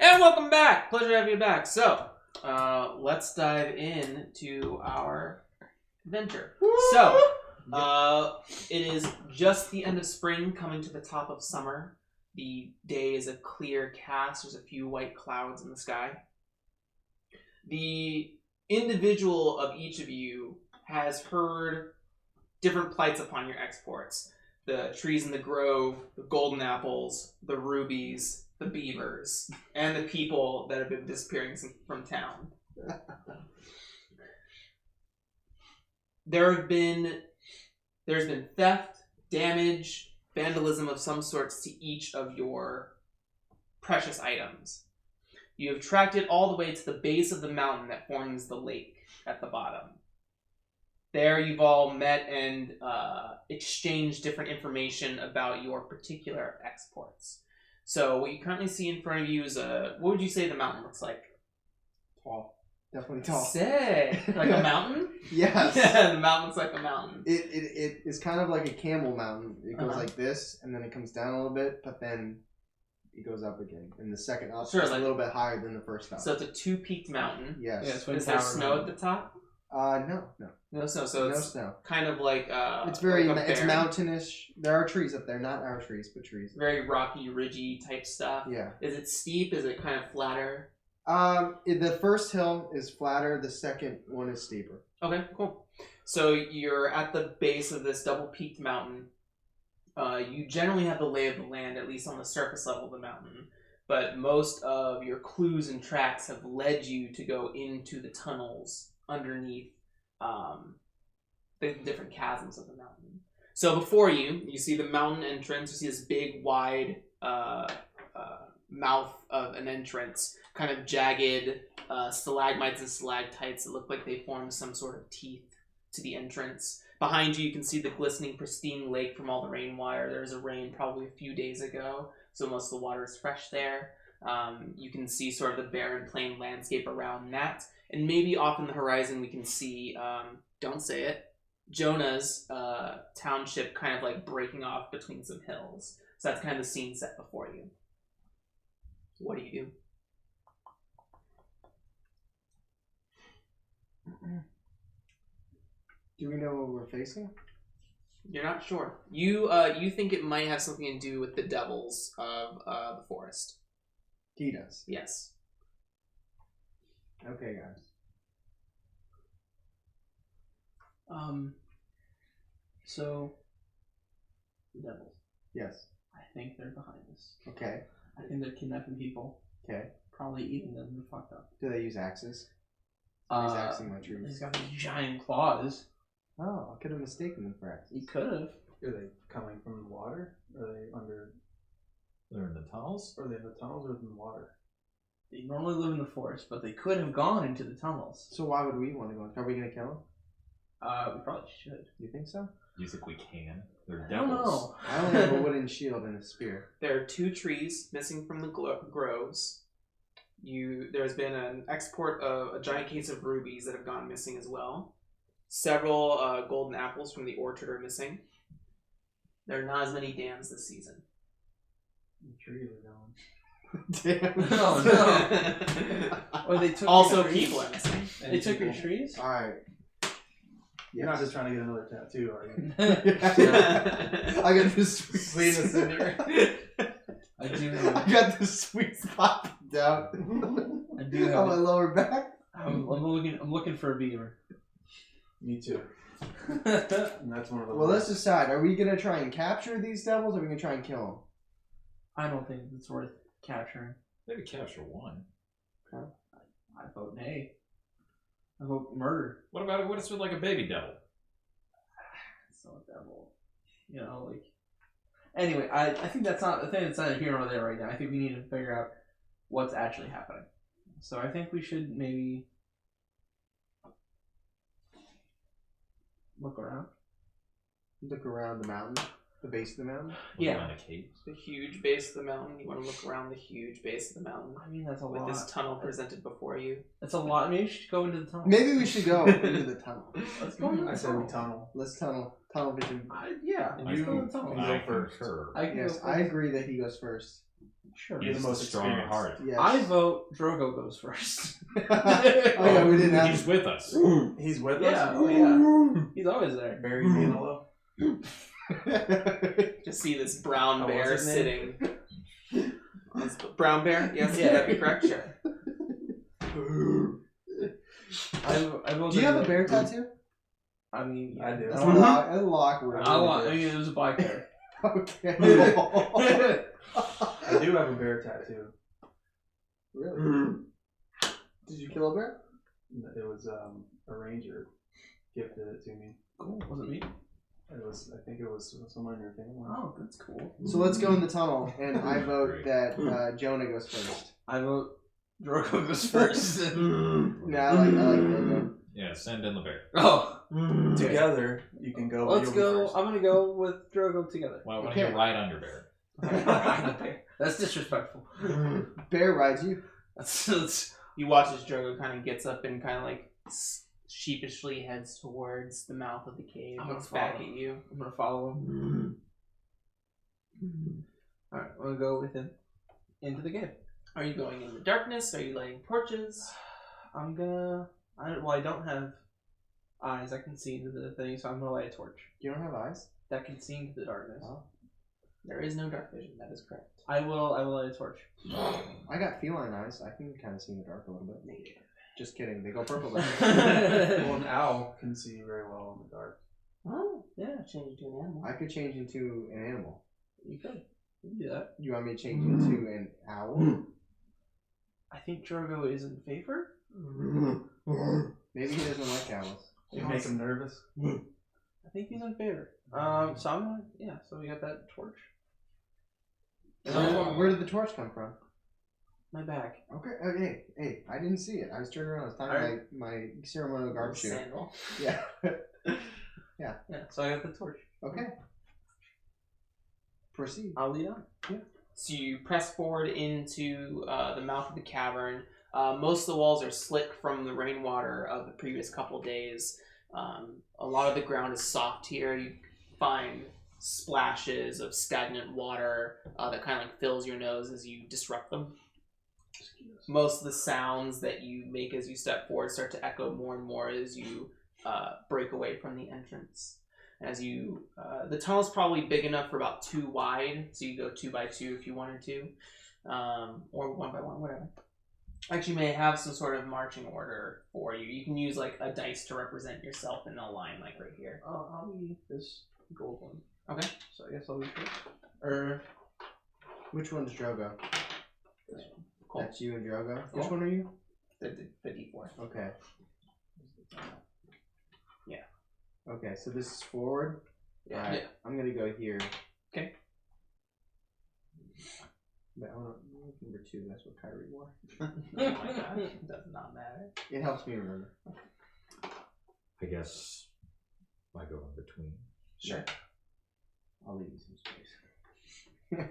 And welcome back! Pleasure to have you back. So, let's dive into our adventure. So, it is just the end of spring, coming to the top of summer. The day is a clear cast. There's a few white clouds in the sky. The individual of each of you has heard different plights upon your exports. The trees in the grove, the golden apples, the rubies, the beavers, and the people that have been disappearing from town. There's been theft, damage, vandalism of some sorts to each of your precious items. You have tracked it all the way to the base of the mountain that forms the lake at the bottom. There you've all met and exchanged different information about your particular exports. So what you currently see in front of you is what would you say the mountain looks like? Tall. Definitely tall. Sick! Like a mountain? Yes. Yeah, the mountain looks like a mountain. It is kind of like a camel mountain. It goes like this, and then it comes down a little bit, but then it goes up again. And the second up is a little bit higher than the first up. So it's a two-peaked mountain. Yes. Yeah, is there snow at the top? No. No snow. So no it's snow. Kind of like it's very like it's mountainish. There are trees up there, not our trees, but trees. Very rocky, ridgy type stuff. Yeah. Is it steep? Is it kind of flatter? The first hill is flatter. The second one is steeper. Okay, cool. So you're at the base of this double-peaked mountain. You generally have the lay of the land, at least on the surface level of the mountain. But most of your clues and tracks have led you to go into the tunnels underneath the different chasms of the mountain. So before you see the mountain entrance. You see this big, wide mouth of an entrance, kind of jagged stalagmites and stalactites that look like they form some sort of teeth to the entrance. Behind you, you can see the glistening, pristine lake from all the rainwater. There was a rain probably a few days ago, so most of the water is fresh there. You can see sort of the barren plain landscape around that. And maybe off in the horizon we can see, don't say it, Jonah's township kind of like breaking off between some hills. So that's kind of the scene set before you. What do you do? Do we know what we're facing? You're not sure. You think it might have something to do with the devils of the forest. He does. Yes. Okay, guys. So the devils. Yes. I think they're behind us. Okay. I think they're kidnapping people. Okay. Probably eating them. They're fucked up. Do they use axes? He's axing my trees. He's got these giant claws. Oh, I could have mistaken them for axes. He could have. Are they coming from the water? Are they under? They're in the tunnels? Are they in the tunnels or in the water? They normally live in the forest, but they could have gone into the tunnels. So why would we want to go? Are we going to kill them? We probably should. You think so? Do you think we can? They're I don't devils. know. I only have a wooden shield and a spear. There are 2 trees missing from the groves. There's been an export of a giant case of rubies that have gone missing as well. Several golden apples from the orchard are missing. There are not as many dams this season. The trees are gone. Damn. Oh, no. Or they took Also, your trees? people are missing. They took your trees? Alright. You're not just trying to get another tattoo, are you? I got this sweet Clean us in here. I do. I got this sweet spot down I do have. on my lower back. I'm looking for a beaver. Me too. And that's one of the. Well, let's decide. Are we going to try and capture these devils, or are we going to try and kill them? I don't think it's worth capturing. Maybe capture one. I vote nay. I vote murder. What about what if it's like a baby devil? It's not devil. You know, like. Anyway, I think that's not. I think it's not here or there right now. I think we need to figure out what's actually happening. So I think we should maybe look around. Look around the mountain, the base of the mountain. Yeah. In a cave. The huge base of the mountain. You want to look around the huge base of the mountain I mean, that's a with lot. this tunnel presented before you. That's a lot. Maybe we should go into the tunnel. Maybe we should go into the tunnel. Let's go into the I said we tunnel. tunnel. Let's tunnel Yeah, vision. let's go into the tunnel. I go first. concur. I can Yes, go I first. agree that he goes first. Sure. You're the most strong at experienced. heart. Yes. I vote Drogo goes first. Oh yeah, we didn't have. He's with us. He's with Yeah, us. oh yeah. He's always there. Barry Manilow. Just see this brown Oh, bear what's his sitting. This brown bear? Yes, Yeah. that'd be correct. Sure. I vote Do you have a that- bear tattoo? I mean, I do. That's I don't want. a lock word. I mean, it was a black bear. Okay. I do have a bear tattoo. Really? Did you kill a bear? It was a ranger gifted it to me. Cool. Was it me? It was. I think it was someone in your family. Oh, that's cool. So let's go in the tunnel, and I vote Great. that Jonah goes first. I vote Drogo goes first. Yeah, I like Jonah. Yeah, send in the bear. Oh, Together, you can go. let's you'll be go. first. I'm gonna go with Drogo together. Why don't Okay. you ride on your bear? That's disrespectful. Bear rides you. That's You watch as Drogo kind of gets up and kind of like sheepishly heads towards the mouth of the cave. I'm gonna Looks back follow. at you. I'm gonna follow him. All right, I'm gonna go with him into the cave. Are you going in the darkness? Are you lighting torches? I'm gonna. I don't have eyes. I can see into the thing, so I'm gonna light a torch You don't have eyes? that can see into the darkness. Oh. There is no dark vision. That is correct. I will light a torch. I got feline eyes. I can kind of see in the dark a little bit. Just kidding. They go purple. Though. Well, an owl can see very well in the dark. Oh, yeah. Change to an animal. I could change into an animal. You could. You can do that. You want me to change into an owl? I think Drogo is in favor. Maybe he doesn't like owls. You make him nervous. I think he's in favor. So I'm gonna. Yeah. So we got that torch. Where did the torch come from? My bag. Okay. Hey, I didn't see it. I was turning around. I was tying my ceremonial garb shoe. Sandal. Yeah. Yeah. So I got the torch. Okay. Proceed. I'll lead on. So you press forward into the mouth of the cavern. Most of the walls are slick from the rainwater of the previous couple days. A lot of the ground is soft here. You find splashes of stagnant water that kind of like fills your nose as you disrupt them. Most of the sounds that you make as you step forward start to echo more and more as you break away from the entrance. As you, the tunnel's probably big enough for about 2 wide, so you go 2 by 2 if you wanted to, or 1 by 1, whatever. Actually, may have some sort of marching order for you. You can use like a dice to represent yourself in a line, like right here. I'll be this gold one. Okay. So I guess I'll be first. Or Which one's Drogo? Cool. That's you and Drogo. Which Cool. one are you? The D4. Okay. Yeah. Okay, so this is forward. Yeah. Alright, I'm gonna go here. Okay. But I want number 2. That's what Kyrie wore. Oh my gosh, it does not matter. It helps me remember. I guess I go in between. Sure. I'll leave you some space.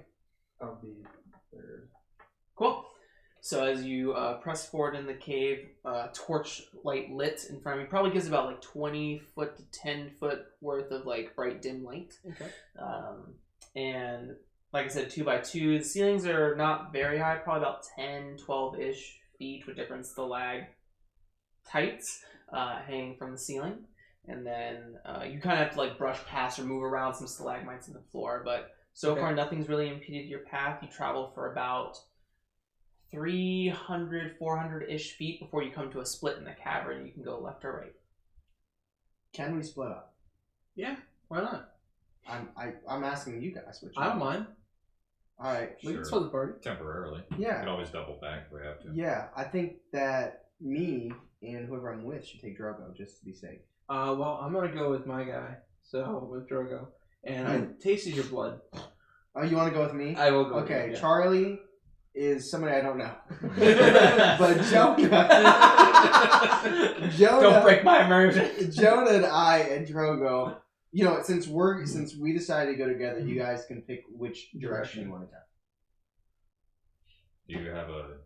I'll be third. Cool. So as you press forward in the cave, torch light lit in front of you probably gives about like 20 foot to 10 foot worth of like bright dim light. okay. And like I said, 2 by 2. The ceilings are not very high, probably about 10, 12-ish feet with different stalactites hanging from the ceiling. And then you kind of have to like brush past or move around some stalagmites in the floor. But so Okay. far, nothing's really impeded your path. You travel for about 300, 400-ish feet before you come to a split in the cavern. You can go left or right. Can we split up? Yeah. Why not? I'm asking you guys which I don't one. mind. Alright. We Sure. can split the party. Temporarily. We Yeah. could always double back if we have to. Yeah, I think that me and whoever I'm with should take Drogo just to be safe. Well, I'm gonna go with my guy. So with Drogo, and I tasted your blood. Oh, you want to go with me? I will go. Okay, with you, Charlie is somebody I don't know. But Jonah, Don't break my immersion. Jonah and I and Drogo, you know, since we decided to go together, you guys can pick which direction you want to go.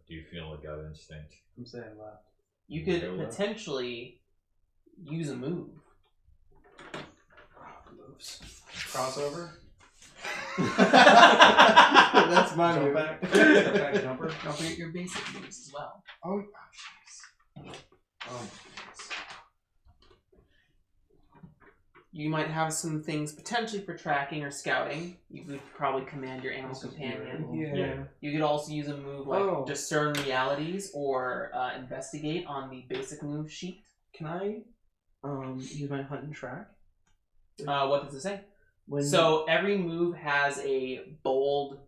Do you feel a gut instinct? I'm saying left. You could Go left. potentially use a move. Moves. Crossover. That's my Jump move. back. Jump back jumper. Don't forget your basic moves as well. Oh, jeez. Oh, You might have some things potentially for tracking or scouting. You would probably command your animal This is companion. weird. Yeah. You could also use a move like Oh. discern realities or investigate on the basic move sheet. Can I use my hunt and track? What does it say? When So every move has a bold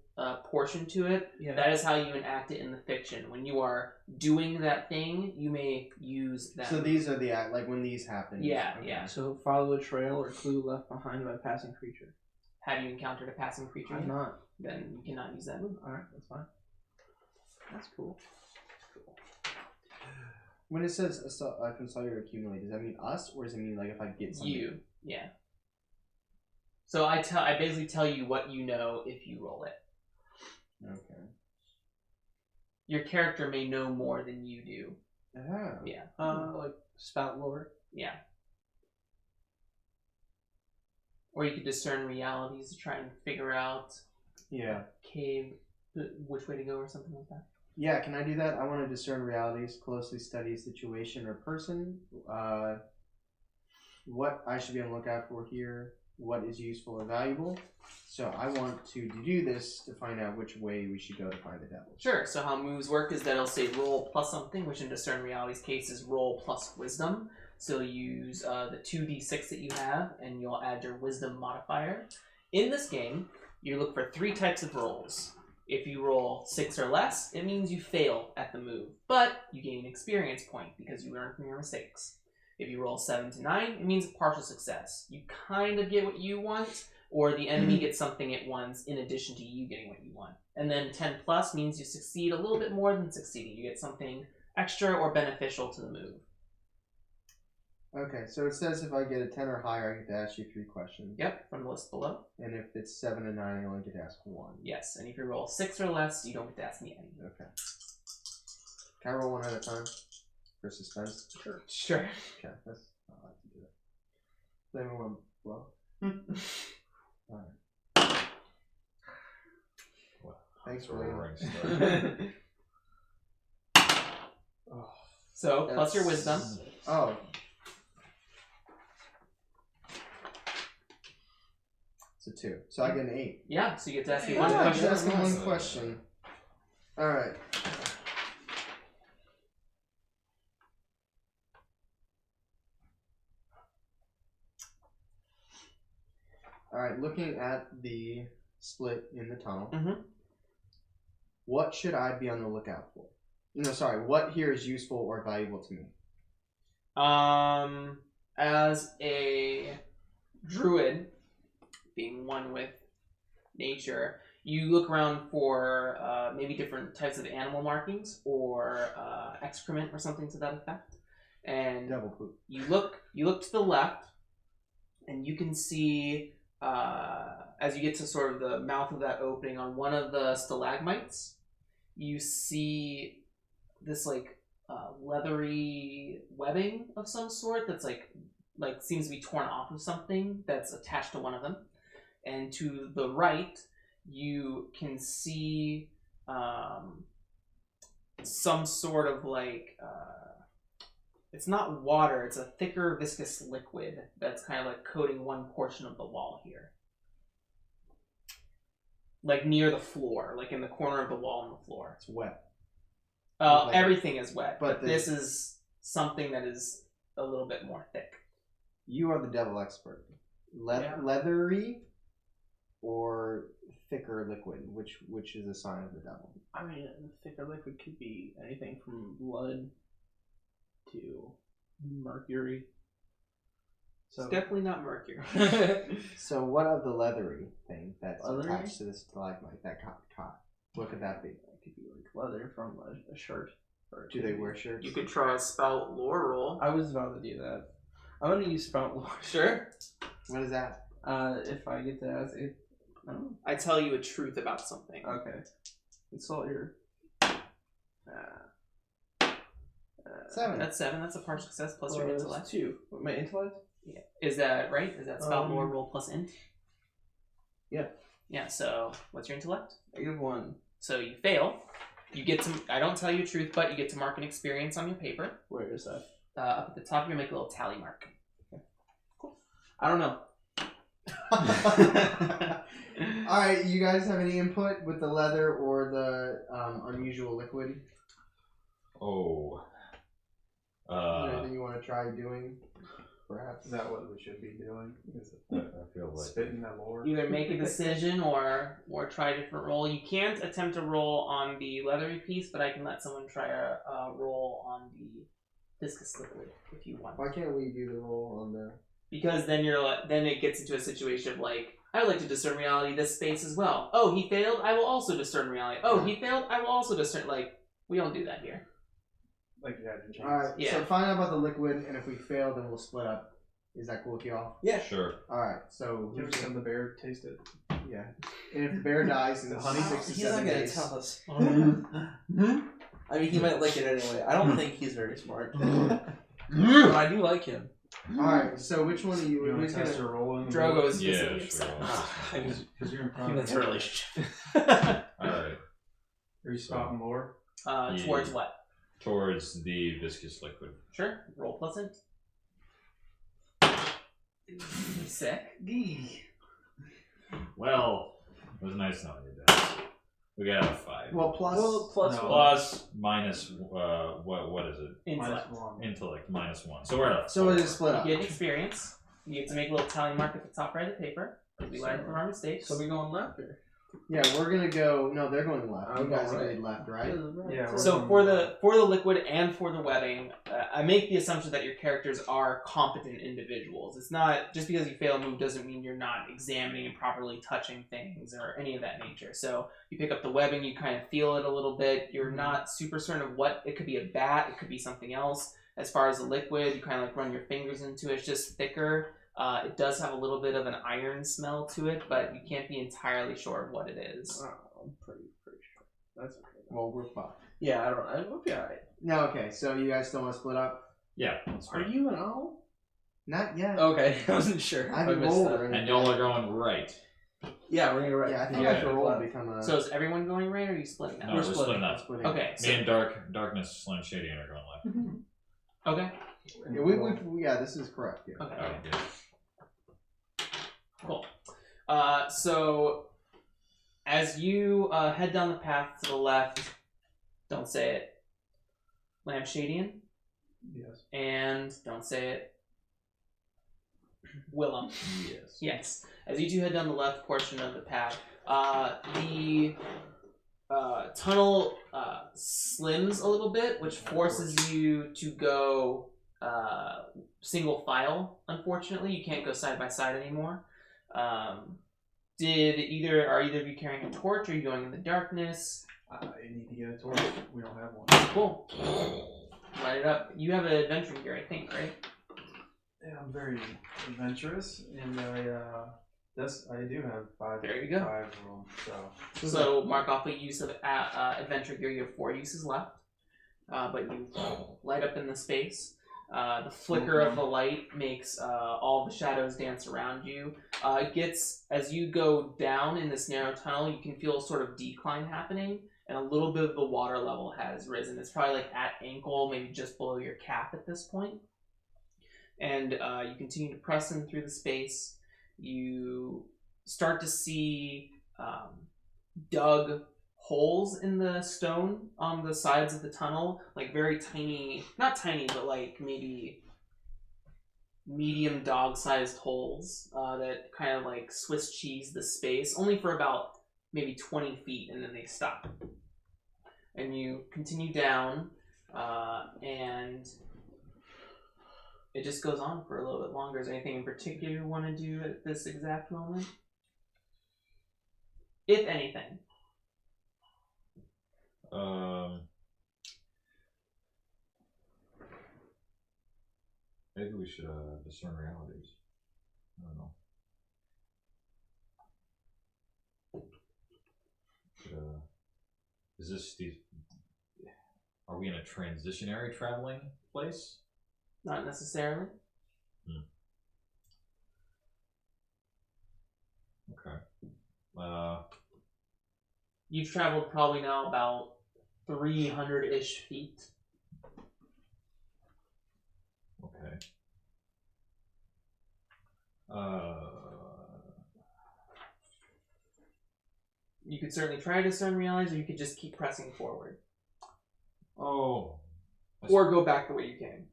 portion to it. yeah. That is how you enact it in the fiction. When you are doing that thing, you may use that. So these are the like when these happen. Yeah, okay. yeah. So follow a trail or clue left behind by a passing creature. Have you encountered a passing creature? I'm yet? not. Then you cannot use that move. Alright, that's fine. That's cool. When it says consult or accumulate, does that mean us, or does it mean like if I get something? You, yeah. So I basically tell you what you know if you roll it. Okay. Your character may know more than you do. Ah. Yeah. Like spout lore. Yeah. Or you could discern realities to try and figure out Yeah. cave, which way to go or something like that. Yeah, can I do that? I want to discern realities, closely study a situation or person. What I should be on the lookout for here, what is useful or valuable. So I want to do this to find out which way we should go to find the devil. Sure, so how moves work is that it'll say roll plus something, which in discern realities case is roll plus wisdom. So you'll use the 2d6 that you have, and you'll add your wisdom modifier. In this game, you look for 3 types of rolls. If you roll 6 or less, it means you fail at the move, but you gain an experience point because you learn from your mistakes. If you roll 7 to 9, it means a partial success. You kind of get what you want, or the enemy gets something it wants in addition to you getting what you want. And then 10 plus means you succeed a little bit more than succeeding. You get something extra or beneficial to the move. Okay, so it says if I get a 10 or higher, I get to ask you 3 questions. Yep, from the list below. And if it's 7 and 9, I only get to ask 1. Yes, and if you roll 6 or less, you don't get to ask me any. Okay. Can I roll one at a time? For suspense? Sure. Okay, that's I like to do that. Does anyone want to blow? Alright. Well, Thanks, that's a William. roaring start. Oh, So, plus your that's- wisdom. Oh. It's a 2. So I get an 8. Yeah, so you get to ask me Oh, one I question. should ask him one question. Alright. Alright, looking at the split in the tunnel, what should I be on the lookout for? No, sorry, what here is useful or valuable to me? As a druid, being one with nature, you look around for maybe different types of animal markings or excrement or something to that effect. And Devil poop. you look to the left, and you can see as you get to sort of the mouth of that opening on one of the stalagmites, you see this like leathery webbing of some sort that's like seems to be torn off of something that's attached to one of them. And to the right, you can see some sort of like it's not water, it's a thicker viscous liquid that's kind of like coating one portion of the wall here. Like near the floor, like in the corner of the wall on the floor. It's wet. Everything is wet, but but this is something that is a little bit more thick. You are the devil expert. Yeah. Leathery or thicker liquid? Which is a sign of the devil? I mean, thicker liquid could be anything from blood to mercury. It's definitely not mercury. So what of the leathery thing that's Leathery? attached to this stalagmite that got caught? What could that be? It could be like leather from a shirt. Or it Do could they be- wear shirts? You could try a spout lore roll. I was about to do that. I'm gonna use spout lore. Sure. What is that? If I get to ask it. Oh, I tell you a truth about something. okay. Consult your. 7. That's 7. That's a partial success plus your intellect. 2. My intellect? Yeah. Is that right? Is that spout lore roll plus int? Yeah. Yeah, so what's your intellect? -1. So you fail. You get to, I don't tell you the truth, but you get to mark an experience on your paper. Where is that? Up at the top, you make a little tally mark. I don't know. Alright, you guys have any input with the leather or the unusual liquid? Oh. Is there anything you want to try doing? Perhaps. Is that what we should be doing? Is it I feel like spitting that lore? Either make a decision or try a different roll. You can't attempt a roll on the leathery piece, but I can let someone try a roll on the viscous liquid if you want. Why can't we do the roll on the... Because then then it gets into a situation of like, I would like to discern reality this space as well. Oh, he failed, I will also discern reality. Oh, he failed, I will also discern. Like, we don't do that here. Like you had to change. Alright, Yeah. so find out about the liquid, and if we fail, then we'll split up. Is that cool with y'all? Yeah. Sure. Alright, so... Did you ever send the bear taste it? Yeah. And if the bear dies in The honey? 6 to He's 7 not gonna days... tell us. I mean, he might like it anyway. I don't think he's very smart. But I do like him. Alright, so which one of you... You want who's to test gonna... your roll in the Drogo is Yeah, visibly sure. upset. Because you're in front of That's a him. relationship. Alright. Are you spouting lore? Towards what? Towards the viscous liquid. Sure. Roll pleasant. Sick. Well, it was nice knowing you, Dennis. We got a 5. Well, plus... plus No. Plus, minus, what is it? Intellect. -1. Intellect, -1. So we're at a So 4. it is split up. You get experience. You get to make a little tally mark at the top right of the paper. We learn from our mistakes. So we going left or? Yeah, we're gonna go... No, they're going left. I'm You guys going right. agreed left, right? Yeah, we're So going for the liquid and for the webbing, I make the assumption that your characters are competent individuals. It's not just because you fail a move doesn't mean you're not examining and properly touching things or any of that nature. So you pick up the webbing, you kind of feel it a little bit. You're not super certain of what it could be. A bat, it could be something else. As far as the liquid, you kind of like run your fingers into it. It's just thicker. It does have a little bit of an iron smell to it, but you can't be entirely sure of what it is. I'm pretty sure. That's okay. Well, we're fucked. Yeah, I don't know. We'll be alright. No, okay, so you guys still want to split up? Yeah, that's Are right. you an owl? Not yet. Okay, I wasn't sure. I haven't rolled or anything. And y'all are going right. Yeah, we're gonna right. Yeah, I think Yeah. I have to roll to become a... So is everyone going right, or are you splitting No, up? we're splitting. splitting up. splitting. Okay, so Me and Darkness, Slim Shady are going left. okay, Yeah, yeah, this is correct. Yeah. okay, Oh, good. cool. So as you head down the path to the left, don't say it, Lampshadian, Yes. and don't say it, Willem. Yes. Yes. As you two head down the left portion of the path, the tunnel slims a little bit, which forces you to go single file. Unfortunately, you can't go side by side anymore. Are either of you carrying a torch? Or are you going in the darkness? I need to get a torch. We don't have one. Cool. Light it up. You have an adventuring gear, I think, right? Yeah, I'm very adventurous, and I do have 5. There you go. 5 of them. So mark off a use of adventure gear. You have 4 uses left, but you light up in the space. The flicker of the light makes all the shadows dance around you. It gets, as you go down in this narrow tunnel, you can feel a sort of decline happening, and a little bit of the water level has risen. It's probably like at ankle, maybe just below your calf at this point. And you continue to press in through the space. You start to see dug holes in the stone on the sides of the tunnel, like very tiny, not tiny, but like maybe medium dog-sized holes that kind of like Swiss cheese the space, only for about maybe 20 feet, and then they stop. And you continue down, and it just goes on for a little bit longer. Is there anything in particular you want to do at this exact moment? If anything. Maybe we should discern realities. I don't know. Is this the? Are we in a transitionary traveling place? Not necessarily. Okay. You've traveled probably now about 300-ish feet. Okay. You could certainly try to discern realize, or you could just keep pressing forward. Oh. Or go back the way you came.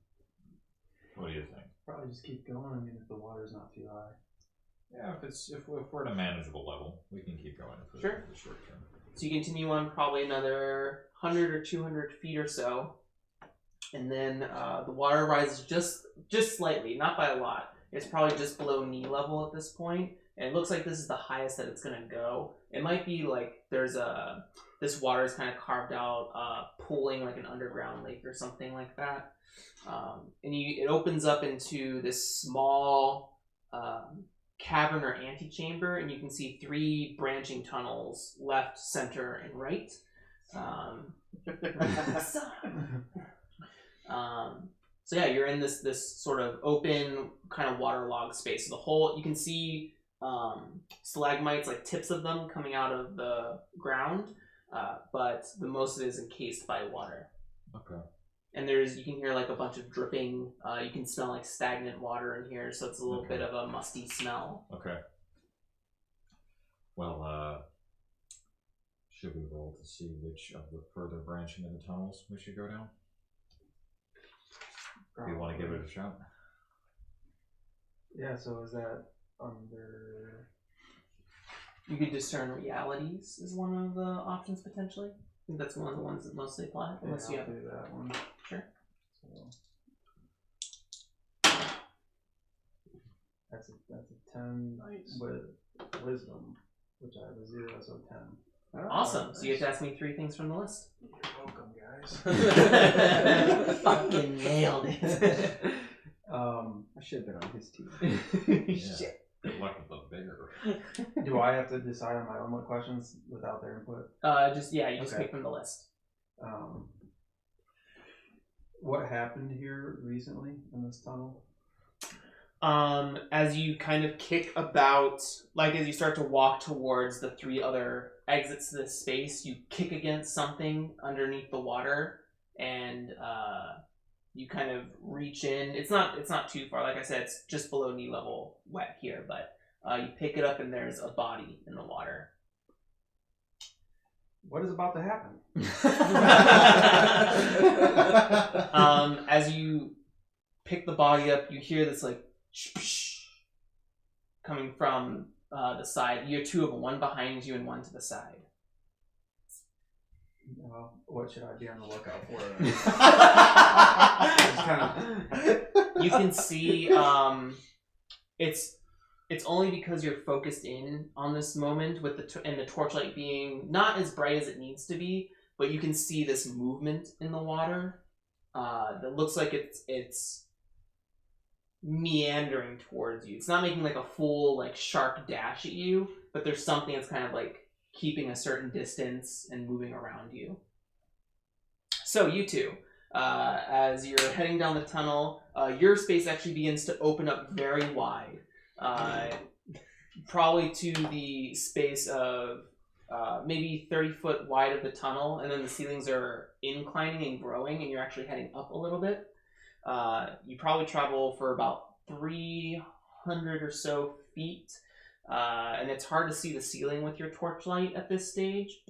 What do you think? Probably just keep going. I mean, if the water's not too high. Yeah, if we're at a manageable level, we can keep going for Sure. the short term. So you continue on probably another 100 or 200 feet or so, and then the water rises just slightly, not by a lot. It's probably just below knee level at this point, and it looks like this is the highest that it's gonna go. It might be like there's this water is kind of carved out, pooling like an underground lake or something like that, and it opens up into this small cavern or antechamber, and you can see 3 branching tunnels, left, center, and right. So yeah, you're in this sort of open kind of waterlogged space. So the whole, you can see stalagmites, like tips of them coming out of the ground, but the most of it is encased by water. Okay. And you can hear like a bunch of dripping, you can smell like stagnant water in here, so it's a little bit of a musty smell. Okay. Well, should we roll to see which of the further branching of the tunnels we should go down? Do you want to give it a shot? Yeah, so is that under... You could discern realities is one of the options potentially. I think that's one of the ones that mostly apply, unless you I'll have... do that one. Sure. So that's a 10 Nice. with wisdom, which I have a 0, so 10. Awesome. So you have to ask me 3 things from the list. You're welcome, guys. Fucking nailed it. I should have been on his team. Shit. Good luck with the bear. Do I have to decide on my own what questions without their input? You just Okay. pick from the list. What happened here recently in this tunnel? As you kind of kick about, like as you start to walk towards the 3 other exits to this space, you kick against something underneath the water, and you kind of reach in. It's not too far. Like I said, it's just below knee level wet here, but you pick it up and there's a body in the water. What is about to happen? As you pick the body up, you hear this like coming from the side. You have 2 of them, one behind you and one to the side. What should I be on the lookout for? You can see it's only because you're focused in on this moment with the torchlight being not as bright as it needs to be, but you can see this movement in the water that looks like it's meandering towards you. It's not making like a full like sharp dash at you, but there's something that's kind of like keeping a certain distance and moving around you. So you 2, as you're heading down the tunnel, your space actually begins to open up very wide, probably to the space of maybe 30 foot wide of the tunnel, and then the ceilings are inclining and growing, and you're actually heading up a little bit. You probably travel for about 300 or so feet, and it's hard to see the ceiling with your torchlight at this stage.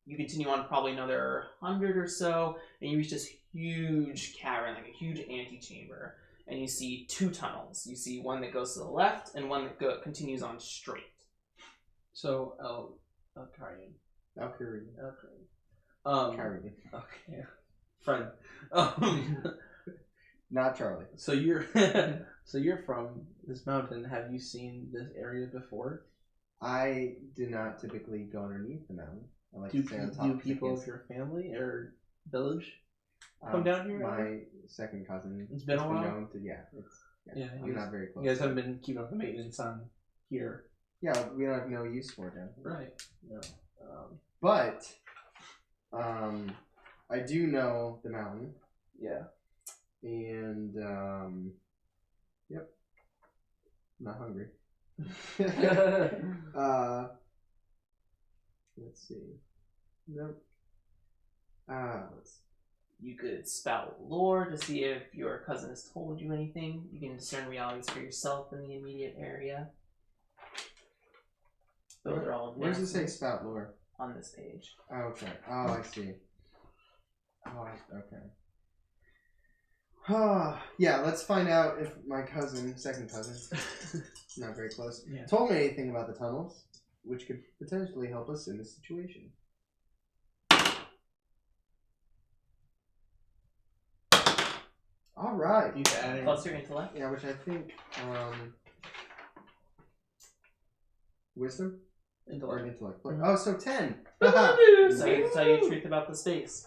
You continue on probably another 100 or so, and you reach this huge cavern, like a huge antechamber, and you see 2 tunnels. You see one that goes to the left and one that continues on straight. So, Alkarian. Okay. Friend. Not Charlie. So you're from this mountain. Have you seen this area before? I do not typically go underneath the mountain. I like Do to stay on top do of people thickets. of your family or village come down here? My second cousin. It's been a while? known to, I'm not very close. You guys haven't been keeping up the maintenance on here, Yeah, we don't have no use for it down here. right? No. But I do know the mountain, Yeah. and yep, I'm not hungry. Let's see. Nope. Let's see. You could spout lore to see if your cousin has told you anything. You can discern realities for yourself in the immediate area. Those are all Where does it say spout lore? on this page. Oh, okay. Oh, I see. Oh, okay. Yeah, let's find out if my cousin, second cousin, not very close, told me anything about the tunnels, which could potentially help us in this situation. All right. Plus your intellect. Yeah, which I think, wisdom? Or intellect. Oh, so 10. So I get to tell you the truth about the space.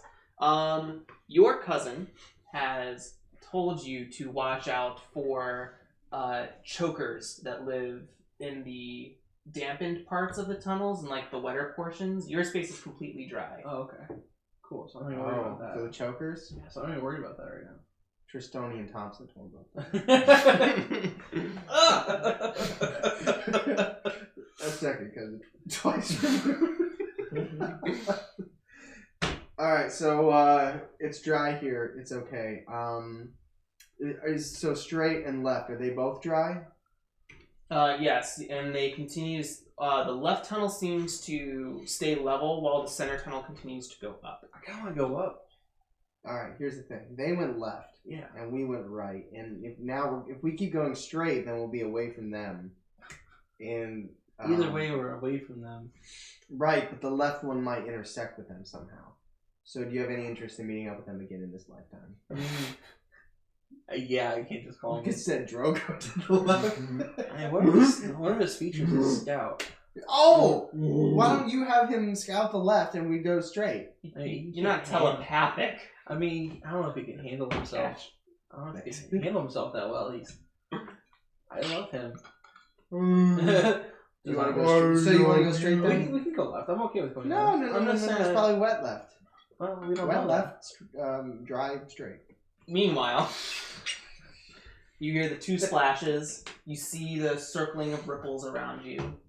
Your cousin has told you to watch out for chokers that live in the dampened parts of the tunnels and like the wetter portions. Your space is completely dry. Oh, okay. Cool. So I'm not even worried about that. So the chokers? Yeah, so I'm not even worried about that right now. Tristoni and Thompson told me. That's second cousin. Twice removed. Alright, so it's dry here. It's okay. So straight and left, are they both dry? Yes, and they continue. The left tunnel seems to stay level while the center tunnel continues to go up. I kind of want to go up. Alright, here's the thing. They went left. Yeah. And we went right. And if we keep going straight, then we'll be away from them. And either way, we're away from them. Right, but the left one might intersect with them somehow. So do you have any interest in meeting up with them again in this lifetime? Yeah, I can't just call him. You could send Drogo to the left. One of his features is scout. Oh! Why don't you have him scout the left and we go straight? You're not telepathic. I mean, I don't know if he can handle himself. I don't know if he can handle himself that well. I love him. You want to go straight? So you want to go straight then? We can go left. I'm okay with going No, left. no. It's probably wet left. Well, we don't Wet know left, dry straight. Meanwhile, you hear the two splashes. You see the circling of ripples around you.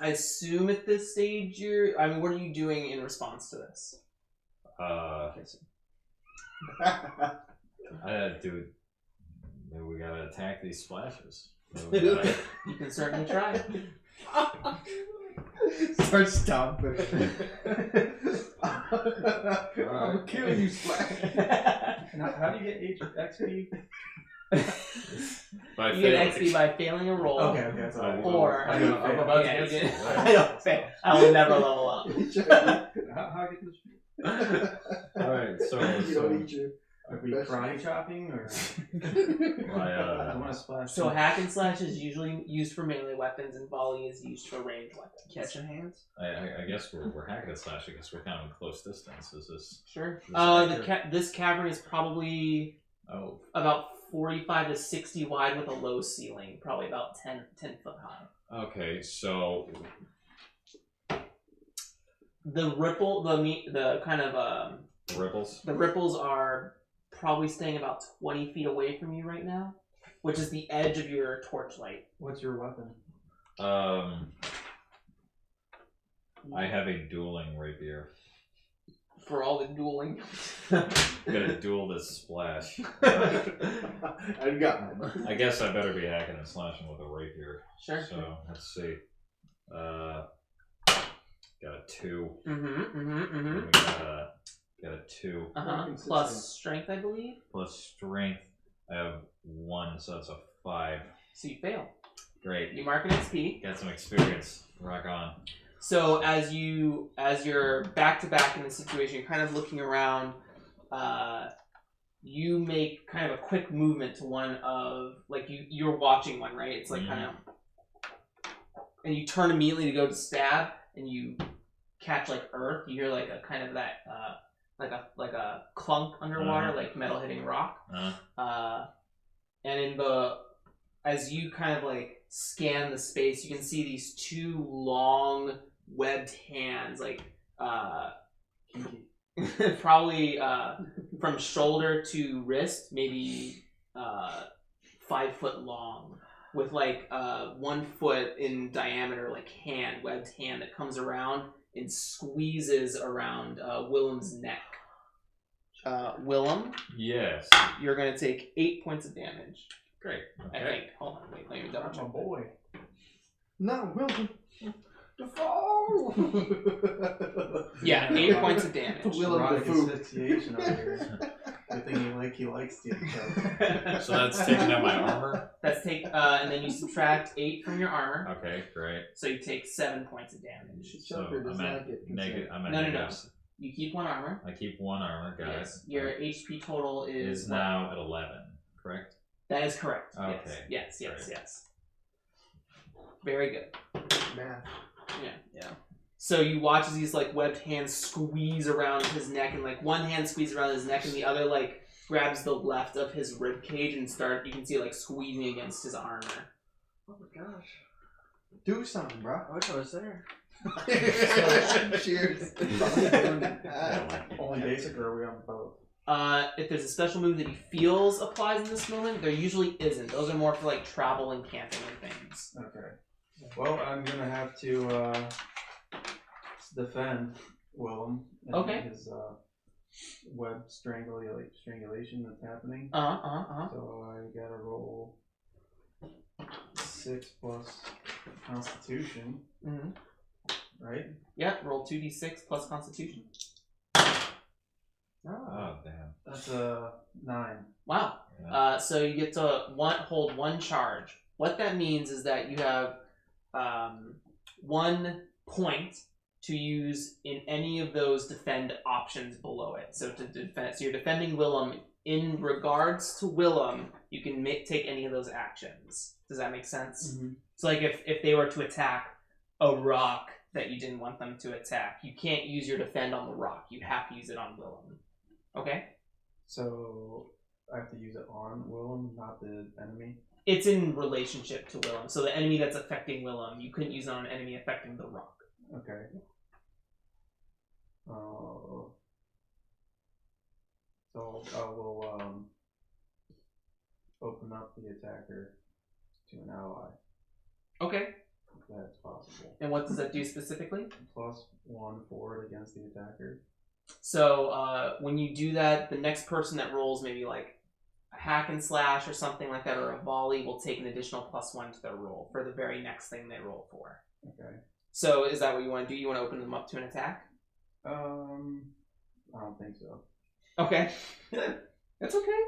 I assume at this stage what are you doing in response to this? Dude, maybe we gotta attack these splashes. You can certainly try. Start stomping. I'm killing you, Splash. How do you get XP? You get XP by failing a roll. Okay, that's all right. Or I'm about to get I don't fail. I will never level up. How I get this? Alright, so Are we karate chopping or? I want to splash. So hack and slash is usually used for melee weapons, and volley is used for ranged weapons. Catching hands. I guess we're hacking and slashing because we're kind of in close distance. Is this sure? This cavern is probably about 45 to 60 wide with a low ceiling, probably about 10 foot high. Okay, so the ripples. The ripples are probably staying about 20 feet away from you right now, which is the edge of your torchlight. What's your weapon? I have a dueling rapier. For all the dueling. I'm gonna duel this splash. I've got mine. I guess I better be hacking and slashing with a rapier. Sure. So let's see. Got a 2. Got a 2. Plus strength, I believe. Plus strength, I have 1, so that's a 5. So you fail. Great. You mark an XP. Got some experience. Rock on. So as you're back to back in the situation, you're kind of looking around. You make kind of a quick movement to one of you're watching one, right? It's like kind of, and you turn immediately to go to stab, and you catch like earth. You hear like a kind of that like a clunk underwater, like metal hitting rock. And as you kind of like scan the space, you can see these two long webbed hands, like probably from shoulder to wrist, maybe 5 foot long, with like 1 foot in diameter, like webbed hand that comes around and squeezes around Willem's neck. Willem, Yes. you're going to take 8 points of damage. Great. I Okay. think. Hold on, wait, let me double That's my check. boy. No, Wilson. The fall. Yeah, 8 points of damage. Willem Erotic Dafoe. asphyxiation over here. Good thing he likes to choke. So that's taking out my armor. That's and then you subtract 8 from your armor, Okay, great. so you take 7 points of damage. So Choker does I'm not at get negative. I'm at No, no, no. negative. You keep 1 armor. I keep 1 armor. Got Yes. it. Your HP total is Is what? now at 11. Correct. That is correct. Okay. Yes. Great. Yes. Very good. Math. Yeah. So you watch as these like webbed hands squeeze around his neck, and like one hand squeezes around his neck, and the other like grabs the left of his rib cage and you can see it like squeezing against his armor. Oh my gosh. Do something, bro. I wish I was there. Cheers. Only basic, or are we on both? If there's a special move that he feels applies in this moment, there usually isn't. Those are more for like travel and camping and things. Okay. Well, I'm gonna have to defend Willem. And Okay. His web strangulation that's happening. So I gotta roll 6 plus Constitution, Mm-hmm. right? Yeah, roll 2d6 plus Constitution. Oh damn. That's a 9. Wow. Yeah. So you get to hold 1 charge. What that means is that you have 1 point to use in any of those defend options below it. So you're defending Willem. In regards to Willem, you can take any of those actions. Does that make sense? Mm-hmm. So like if they were to attack a rock that you didn't want them to attack, you can't use your defend on the rock. You have to use it on Willem. Okay? So I have to use it on Willem, not the enemy. It's in relationship to Willem. So the enemy that's affecting Willem, you couldn't use it on an enemy affecting the rock. Okay. So I will open up the attacker to an ally, Okay. if that's possible. And what does that do specifically? +1 forward against the attacker. So when you do that, the next person that rolls maybe like a hack and slash or something like that, or a volley, will take an additional +1 to their roll for the very next thing they roll for. Okay. So is that what you want to do? You want to open them up to an attack? I don't think so. Okay. That's okay.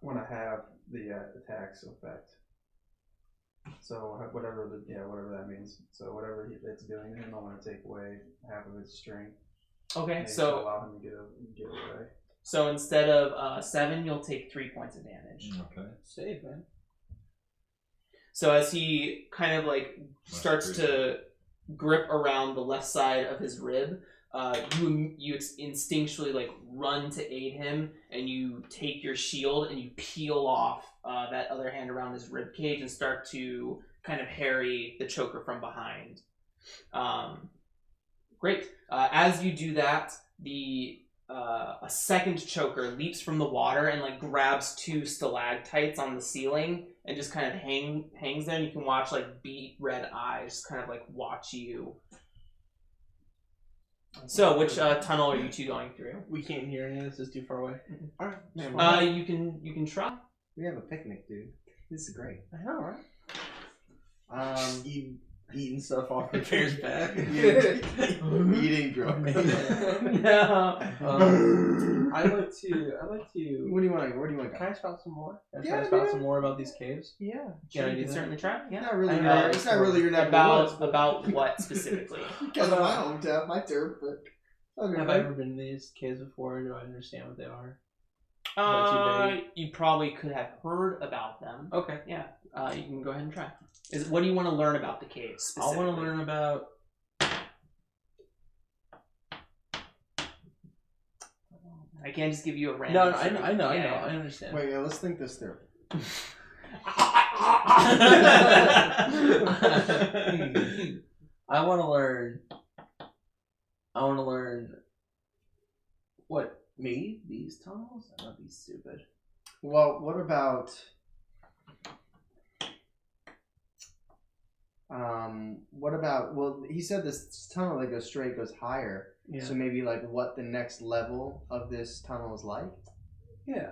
I want to have the attacks effect. So whatever that means. So whatever it's doing to him, I want to take away half of its strength. Okay, Maybe so to allow him to get away. so instead of 7, you'll take 3 points of damage. Okay. Save, man. So as he kind of like starts to grip around the left side of his rib, you instinctually like run to aid him, and you take your shield and you peel off that other hand around his rib cage and start to kind of harry the choker from behind. Great. As you do that, a second choker leaps from the water and like grabs 2 stalactites on the ceiling and just kind of hangs there, and you can watch like beet red eyes kind of like watch you. So which tunnel are you 2 going through? We can't hear any of this. It's too far away. Alright. Man, You can try. we have a picnic, dude. This is great. I know, right? Eating stuff off the bear's back. Eating drugs. No. I'd like to. What do you want? Where do you want to Can go? I spout some more? Can Yeah, I spout dude. some more about these caves? Yeah. Sure, I you do can that? certainly try. Yeah. Not really. I- It's not really your neck of the woods, but- About what specifically? Kind of my hometown, my turf, but okay. Have I ever been in these caves before? Do I understand what they are? You probably could have heard about them. Okay. Yeah. You can go ahead and try. What do you want to learn about the caves? I want to learn about. I can't just give you a random. No, I know. I understand. Wait, yeah, let's think this through. I want to learn. What made these tunnels? I'm not be stupid. Well, what about What about? Well, he said this tunnel that goes straight goes higher. Yeah. So maybe like what the next level of this tunnel is like. Yeah.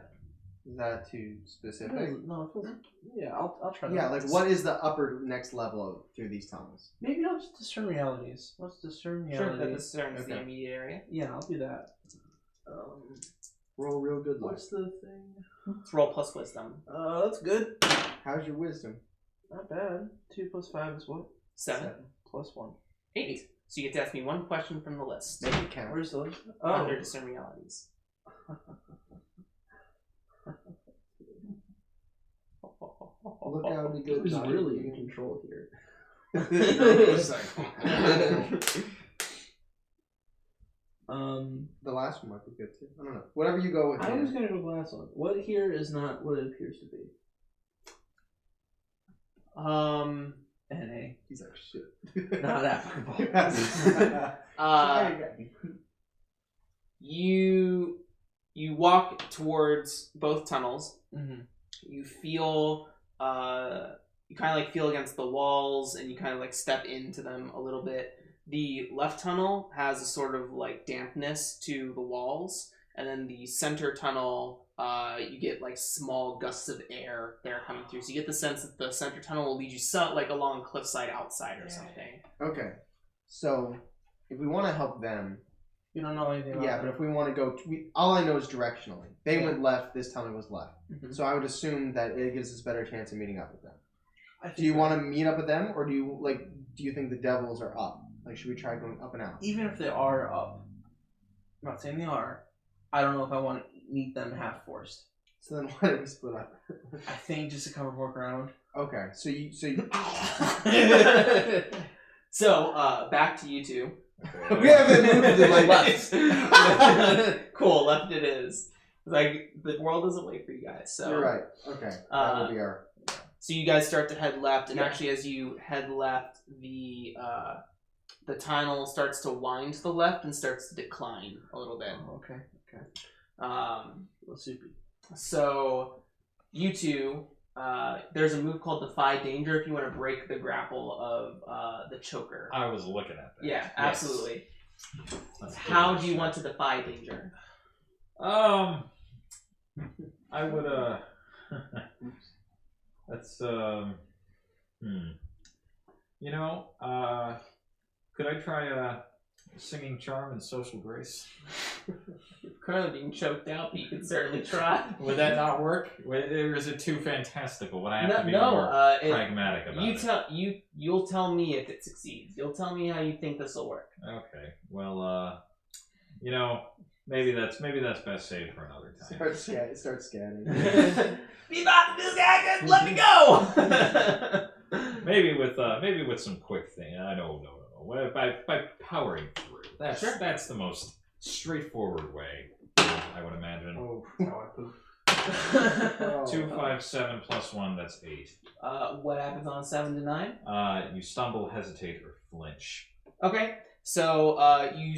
Is that too specific? No, it feels. Yeah, I'll try. Yeah, that. like what is the upper next level through these tunnels? Maybe I'll just discern realities. Let's discern Sure, realities. that discerns the Okay. immediate area. Yeah, I'll do that. Roll real good luck. What's the thing? It's roll plus wisdom. That's good. How's your wisdom? Not bad. 2 + 5 is what? 7. + 1. 8. So you get to ask me one question from the list. Make it count. Where's the list? Under discern realities. Look how many good. Who's jobs really you in did. control here? The last one might be good too. I don't know. Whatever you go with. I Dan. was gonna go with the last one. What here is not what it appears to be. NA. He's like shit. Not applicable. Try again. You walk towards both tunnels. Mm-hmm. You feel you kind of like feel against the walls, and you kind of like step into them a little bit. The left tunnel has a sort of like dampness to the walls, and then the center tunnel, you get like small gusts of air there coming through. So you get the sense that the center tunnel will lead you like along cliffside outside or something. Okay, so if we want to help them, You don't know anything about yeah, but if we want to go, all I know is directionally. They Yeah. went left. This tunnel was left. Mhm. So I would assume that it gives us a better chance of meeting up with them. I think Do you want to meet up with them, or do you think the devils are up? Like, should we try going up and out? even if they are up, I'm not saying they are, I don't know if I want to meet them half forced. So then why don't we split up? I think just to cover more ground. Okay, so you So back to you two. we haven't moved to like Left. Cool, left it is. Like the world doesn't wait for you guys. So You're right. Okay, that will be our. So you guys start to head left, and Yeah. actually, as you head left, the tunnel starts to wind to the left and starts to decline a little bit. Okay. Um, A little soupy. so you two, there's a move called Defy Danger if you want to break the grapple of the choker. I was looking at that. Yeah, Yes. absolutely. Let's give How it a do you shot. want to defy danger? I would that's could I try singing charm and social grace? You're currently being choked out, but you can certainly try. Would that not work? Or is it too fantastical? Would I have to be more pragmatic about it? You'll tell me if it succeeds. You'll tell me how you think this will work. Okay. Well, maybe that's best saved for another time. Start scanning. Be about this guy, just let me go. Maybe with some quick thing. No. By powering through. That's the most straightforward way, I would imagine. Oh, how I poop. 2, 5, 7 plus 1. That's 8. What happens on 7 to 9? You stumble, hesitate, or flinch. Okay, so you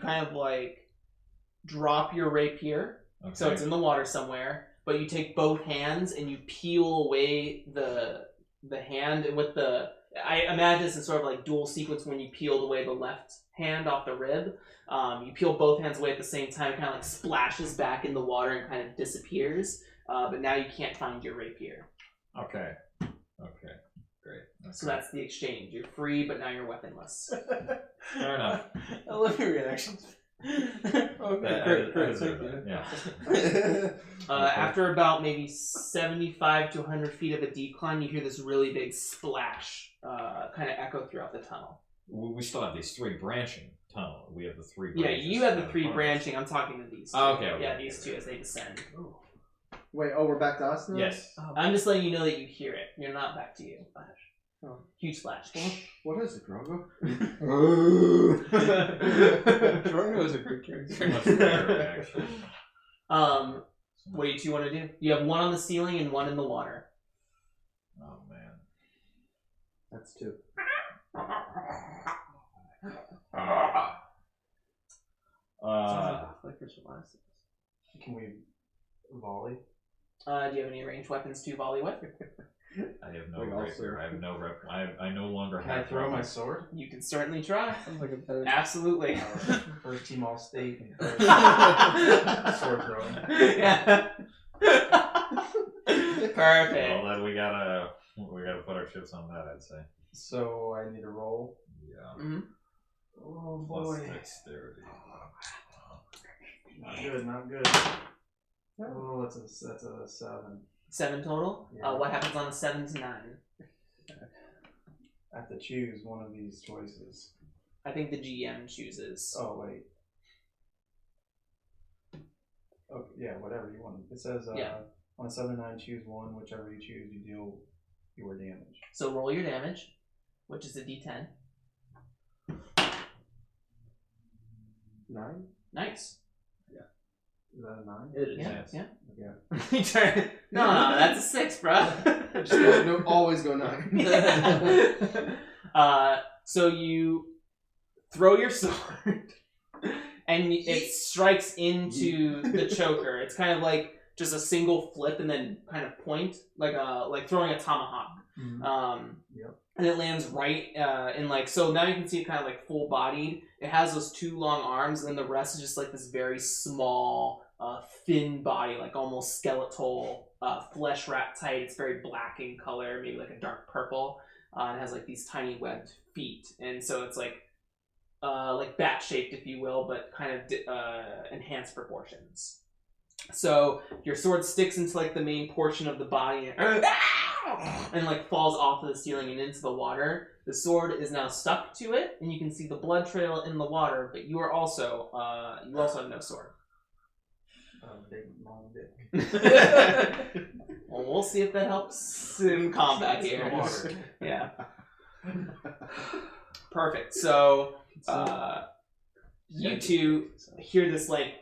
kind of like drop your rapier. Okay. So it's in the water somewhere, but you take both hands and you peel away the hand with the. I imagine it's a sort of like dual sequence when you peeled away the left hand off the rib. You peel both hands away at the same time, kind of like splashes back in the water and kind of disappears. But now you can't find your rapier. Okay. Great. So that's the exchange. You're free, but now you're weaponless. Fair enough. I love your reactions. Okay, great. Thank you. Yeah. After about maybe 75 to 100 feet of a decline, you hear this really big splash kind of echo throughout the tunnel. We still have these 3 branching tunnel. We have the 3 Yeah, branches. you have the down 3 front of us. branching. I'm talking to these two. Oh, okay, Yeah, okay, these okay. two as they descend. Wait, we're back to us now? Yes. I'm just letting you know that you hear it. You're not back to you. Oh. Huge splash. What is it, Drogo? Drogo is a great character. Much better, actually. What do you two want to do? You have one on the ceiling and one in the water. Oh man. That's 2. Can we volley? Do you have any ranged weapons to volley with? I have no We rapier. also- I have no rep. I no longer Can I have. throw my weapons. sword? You can certainly try. Sounds like a better. Absolutely. First team all state and first sword throwing. Yeah. Perfect. Well, then we gotta put our chips on that. I'd say. So I need to roll. Yeah. Mhm. Oh Plus boy. dexterity. Not good, not good. Oh, that's a 7. 7 total. Yeah. What happens on a 7 to 9? I have to choose one of these choices. I think the GM chooses. Oh wait. Oh yeah, whatever you want. It says Yeah. on a 7 to 9, choose one. Whichever you choose, you deal your damage. So roll your damage, which is a D10. 9? Nice. Is that a 9? It is. Yeah. Yes. Yeah. no, that's a 6, bro. Just go, no, always go 9. So you throw your sword, and it strikes into the choker. It's kind of like just a single flip and then kind of point, like throwing a tomahawk. Yep. And it lands right in like, so now you can see it kind of like full bodied. It has those 2 long arms, and then the rest is just like this very small, thin body, like almost skeletal, flesh wrapped tight. It's very black in color, maybe like a dark purple. It has like these tiny webbed feet, and so it's like bat shaped, if you will, but kind of enhanced proportions. So your sword sticks into like the main portion of the body and like falls off of the ceiling and into the water. The sword is now stuck to it, and you can see the blood trail in the water. But you are also you also have no sword. Big long dick. Well, we'll see if that helps in combat here. The water. Yeah. Perfect. So you two hear this like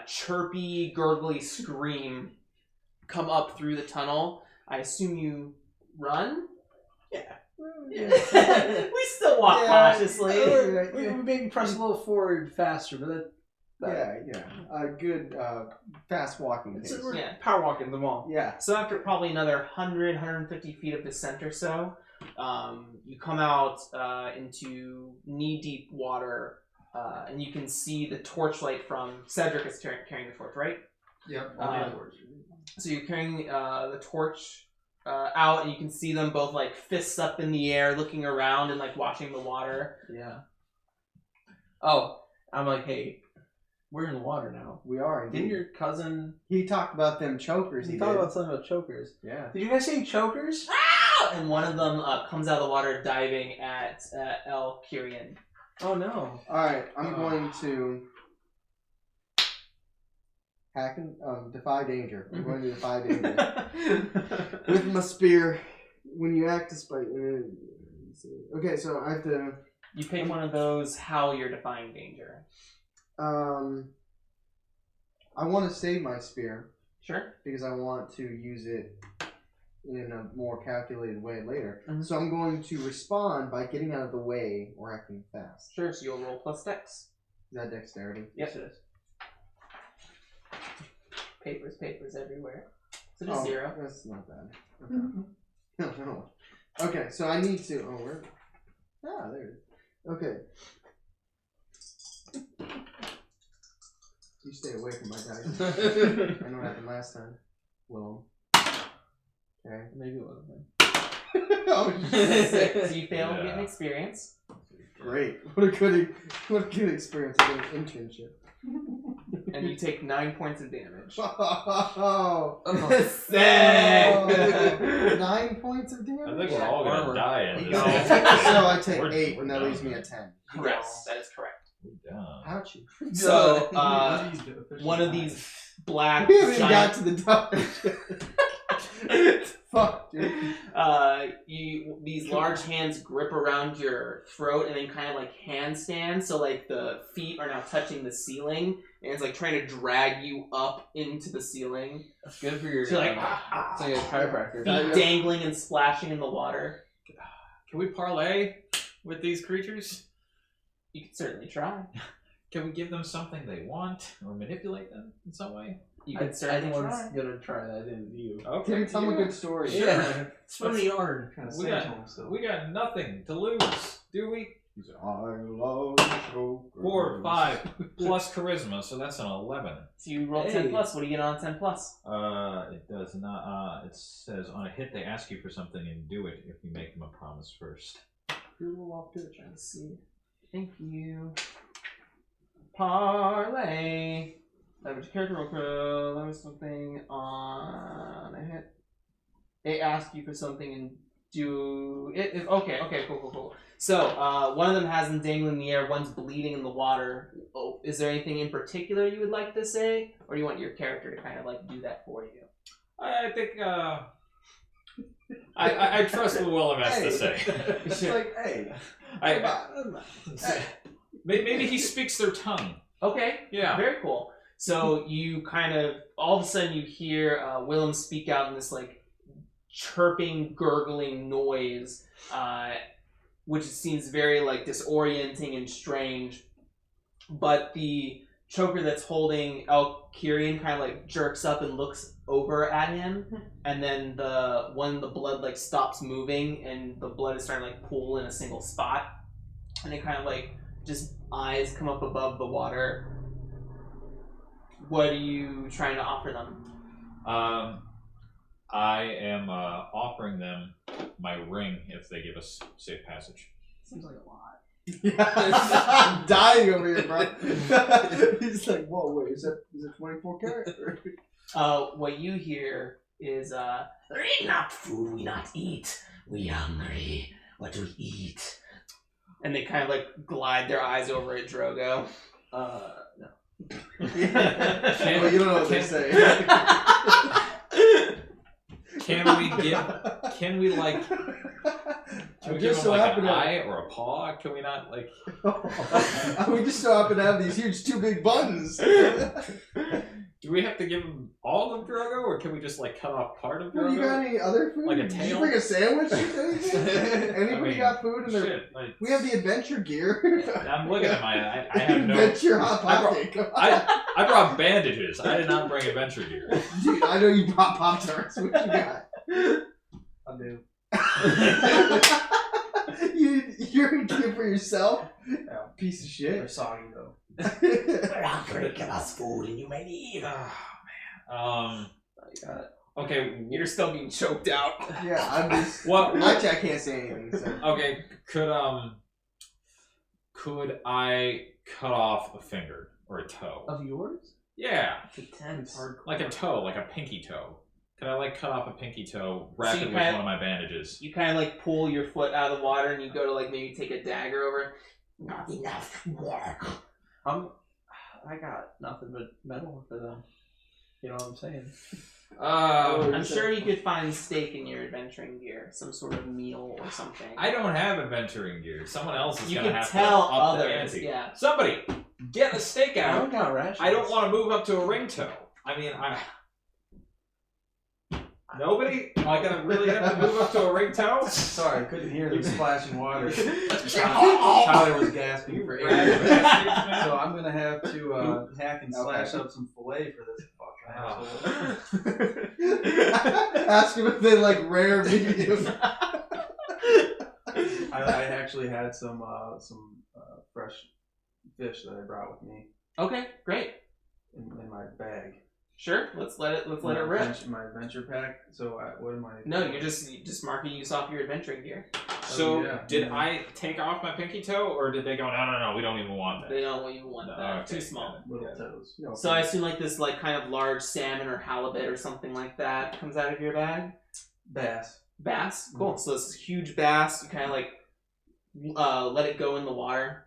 chirpy, gurgly scream come up through the tunnel. I assume you run? Yeah. We still walk cautiously. We maybe press a little forward faster, but Yeah. A good fast walking pace. we're Yeah. power walking the mall. Yeah. So after probably another 100, 150 feet of descent or so, you come out into knee-deep water, and you can see the torchlight from Cedric is carrying the torch, right? Yep. So you're carrying the torch out, and you can see them both like fists up in the air, looking around and like watching the water. Yeah. Oh, I'm like, hey, we're in the water now. We are Didn't indeed. your cousin? He talked about them chokers. He He talked did. about something about chokers. Yeah. Did you guys say chokers? And one of them comes out of the water diving at El Kyrian. Oh no. All right. I'm going to hack and defy danger. I'm going to defy danger with my spear. When you act despite. Okay, so I have to. You pick one of those. How you're defying danger. I want to save my spear Sure. because I want to use it in a more calculated way later. Mhm. So I'm going to respond by getting out of the way or acting fast. Sure. So you'll roll plus dex. Is that dexterity? Yes, it is. Papers everywhere. So just 0. That's not bad. Okay. No. Okay, so I need to. Oh, where? Ah, there it is. Okay. You stay away from my dice. I know what happened last time. Well. Okay. Maybe it wasn't. Oh, shit. So you fail to get an Yeah. experience. Great. What a good experience. I did an internship. And you take 9 points of damage. Oh. Sick! 9 points of I damage? think we're all gonna Armor. die in You this. go. So I take We're- 8, we're and that done. leaves me at 10. Correct. That is correct. We're done. Ouchie. So, What do you do? one of these black We haven't even got giant... to the dodge. Fuck, dude. These large hands grip around your throat and then kind of like handstand, so like the feet are now touching the ceiling, and it's like trying to drag you up into the ceiling. That's good for your. So like, it's like a chiropractor. feet dangling and splashing in the water. Can we parlay with these creatures? You can certainly try. Can we give them something they want or manipulate them in some way? You could certainly Anyone's try. gonna try that interview. Okay. Tell them a good story. Yeah. Spin the yard. Kind of We same got- tone still. We got nothing to lose, do we? I love so 4, 5 plus charisma, so that's an 11. So you roll 10 plus. What do you get on 10 plus? It does not. It says on a hit they ask you for something and do it if you make them a promise first. Let's see. Thank you. Parlay. Average character roll crew. That was something on a hit. They ask you for something and do it. Okay, cool. So, one of them has them dangling in the air, one's bleeding in the water. Oh, is there anything in particular you would like to say? Or do you want your character to kind of like do that for you? I think, I trust what Willem has to say. It's like, hey, Maybe he speaks their tongue. Okay. Yeah. Very cool. So you kind of, all of a sudden you hear Willem speak out in this like chirping, gurgling noise, which seems very like disorienting and strange. But the choker that's holding El Kyrian kind of like jerks up and looks over at him, and then the blood like stops moving and the blood is starting to like pool in a single spot, and it kind of like just eyes come up above the water. What are you trying to offer them? I am offering them my ring if they give us safe passage. Seems like a lot. I'm dying over here, bro. He's like, whoa, wait, is it 24 karat? What you hear is, We not food, we not eat. We hungry. What do we eat? and they kind of like glide their eyes over at Drogo. No. Well, you don't know what they say. Can we like I'm give just them so like happy an to eye or a paw? Can we not like we just so happen to have these huge two big buttons. do we have to give them all of Drogo or can we just like cut off part of Well, Drogo? you got any other food? Like a Did you tail? bring a sandwich? Anybody I mean, got food in their... shit, like, We have the adventure gear. I'm looking at my I have no Adventure Hot Pocket. Come on. I brought bandages. I did not bring adventure gear. Dude, I know you brought Pop-Tarts. What you got? I do. You're a gift for yourself? Yeah. Piece of They're shit. soggy though. We're hungry, give us food and you may eat. Okay. You're still being choked out. Yeah, I'm just... What? Actually, I can't say anything. So. Okay. Could I cut off a finger or a toe? Of yours? Yeah, Intense. like a toe, like a pinky toe. Can I like cut off a pinky toe, wrap it with kinda- one of my bandages? You kind of like pull your foot out of the water and you go to like maybe take a dagger over. Not enough work. I got nothing but metal for them. You know what I'm saying? I'm sure you could find steak in your adventuring gear, some sort of meal or something. I don't have adventuring gear. Someone else is You gonna could have tell to up the others, ante. yeah. Somebody get a steak I out. don't got rations. I don't want to move up to a ring toe. I mean, nobody? Am I gonna really have to move up to a ring toe? Sorry, I couldn't hear the splashing water. Tyler was gasping for air. So I'm gonna have to hack and slash up some fillet for this fucking asshole. Ask him if they like rare medium. I actually had some fresh fish that I brought with me Okay, great. in my bag. Sure, let's let it rip. My adventure pack. So what am I? No, you're just marking use off your adventuring gear. So yeah. did I take off my pinky toe, or did they go? No, we don't even want that. They don't even want No, that. okay. Too small. Little toes. You know, So I assume like this like kind of large salmon or halibut or something like that comes out of your bag. bass. Bass, cool. So this is huge bass. You kind of like let it go in the water,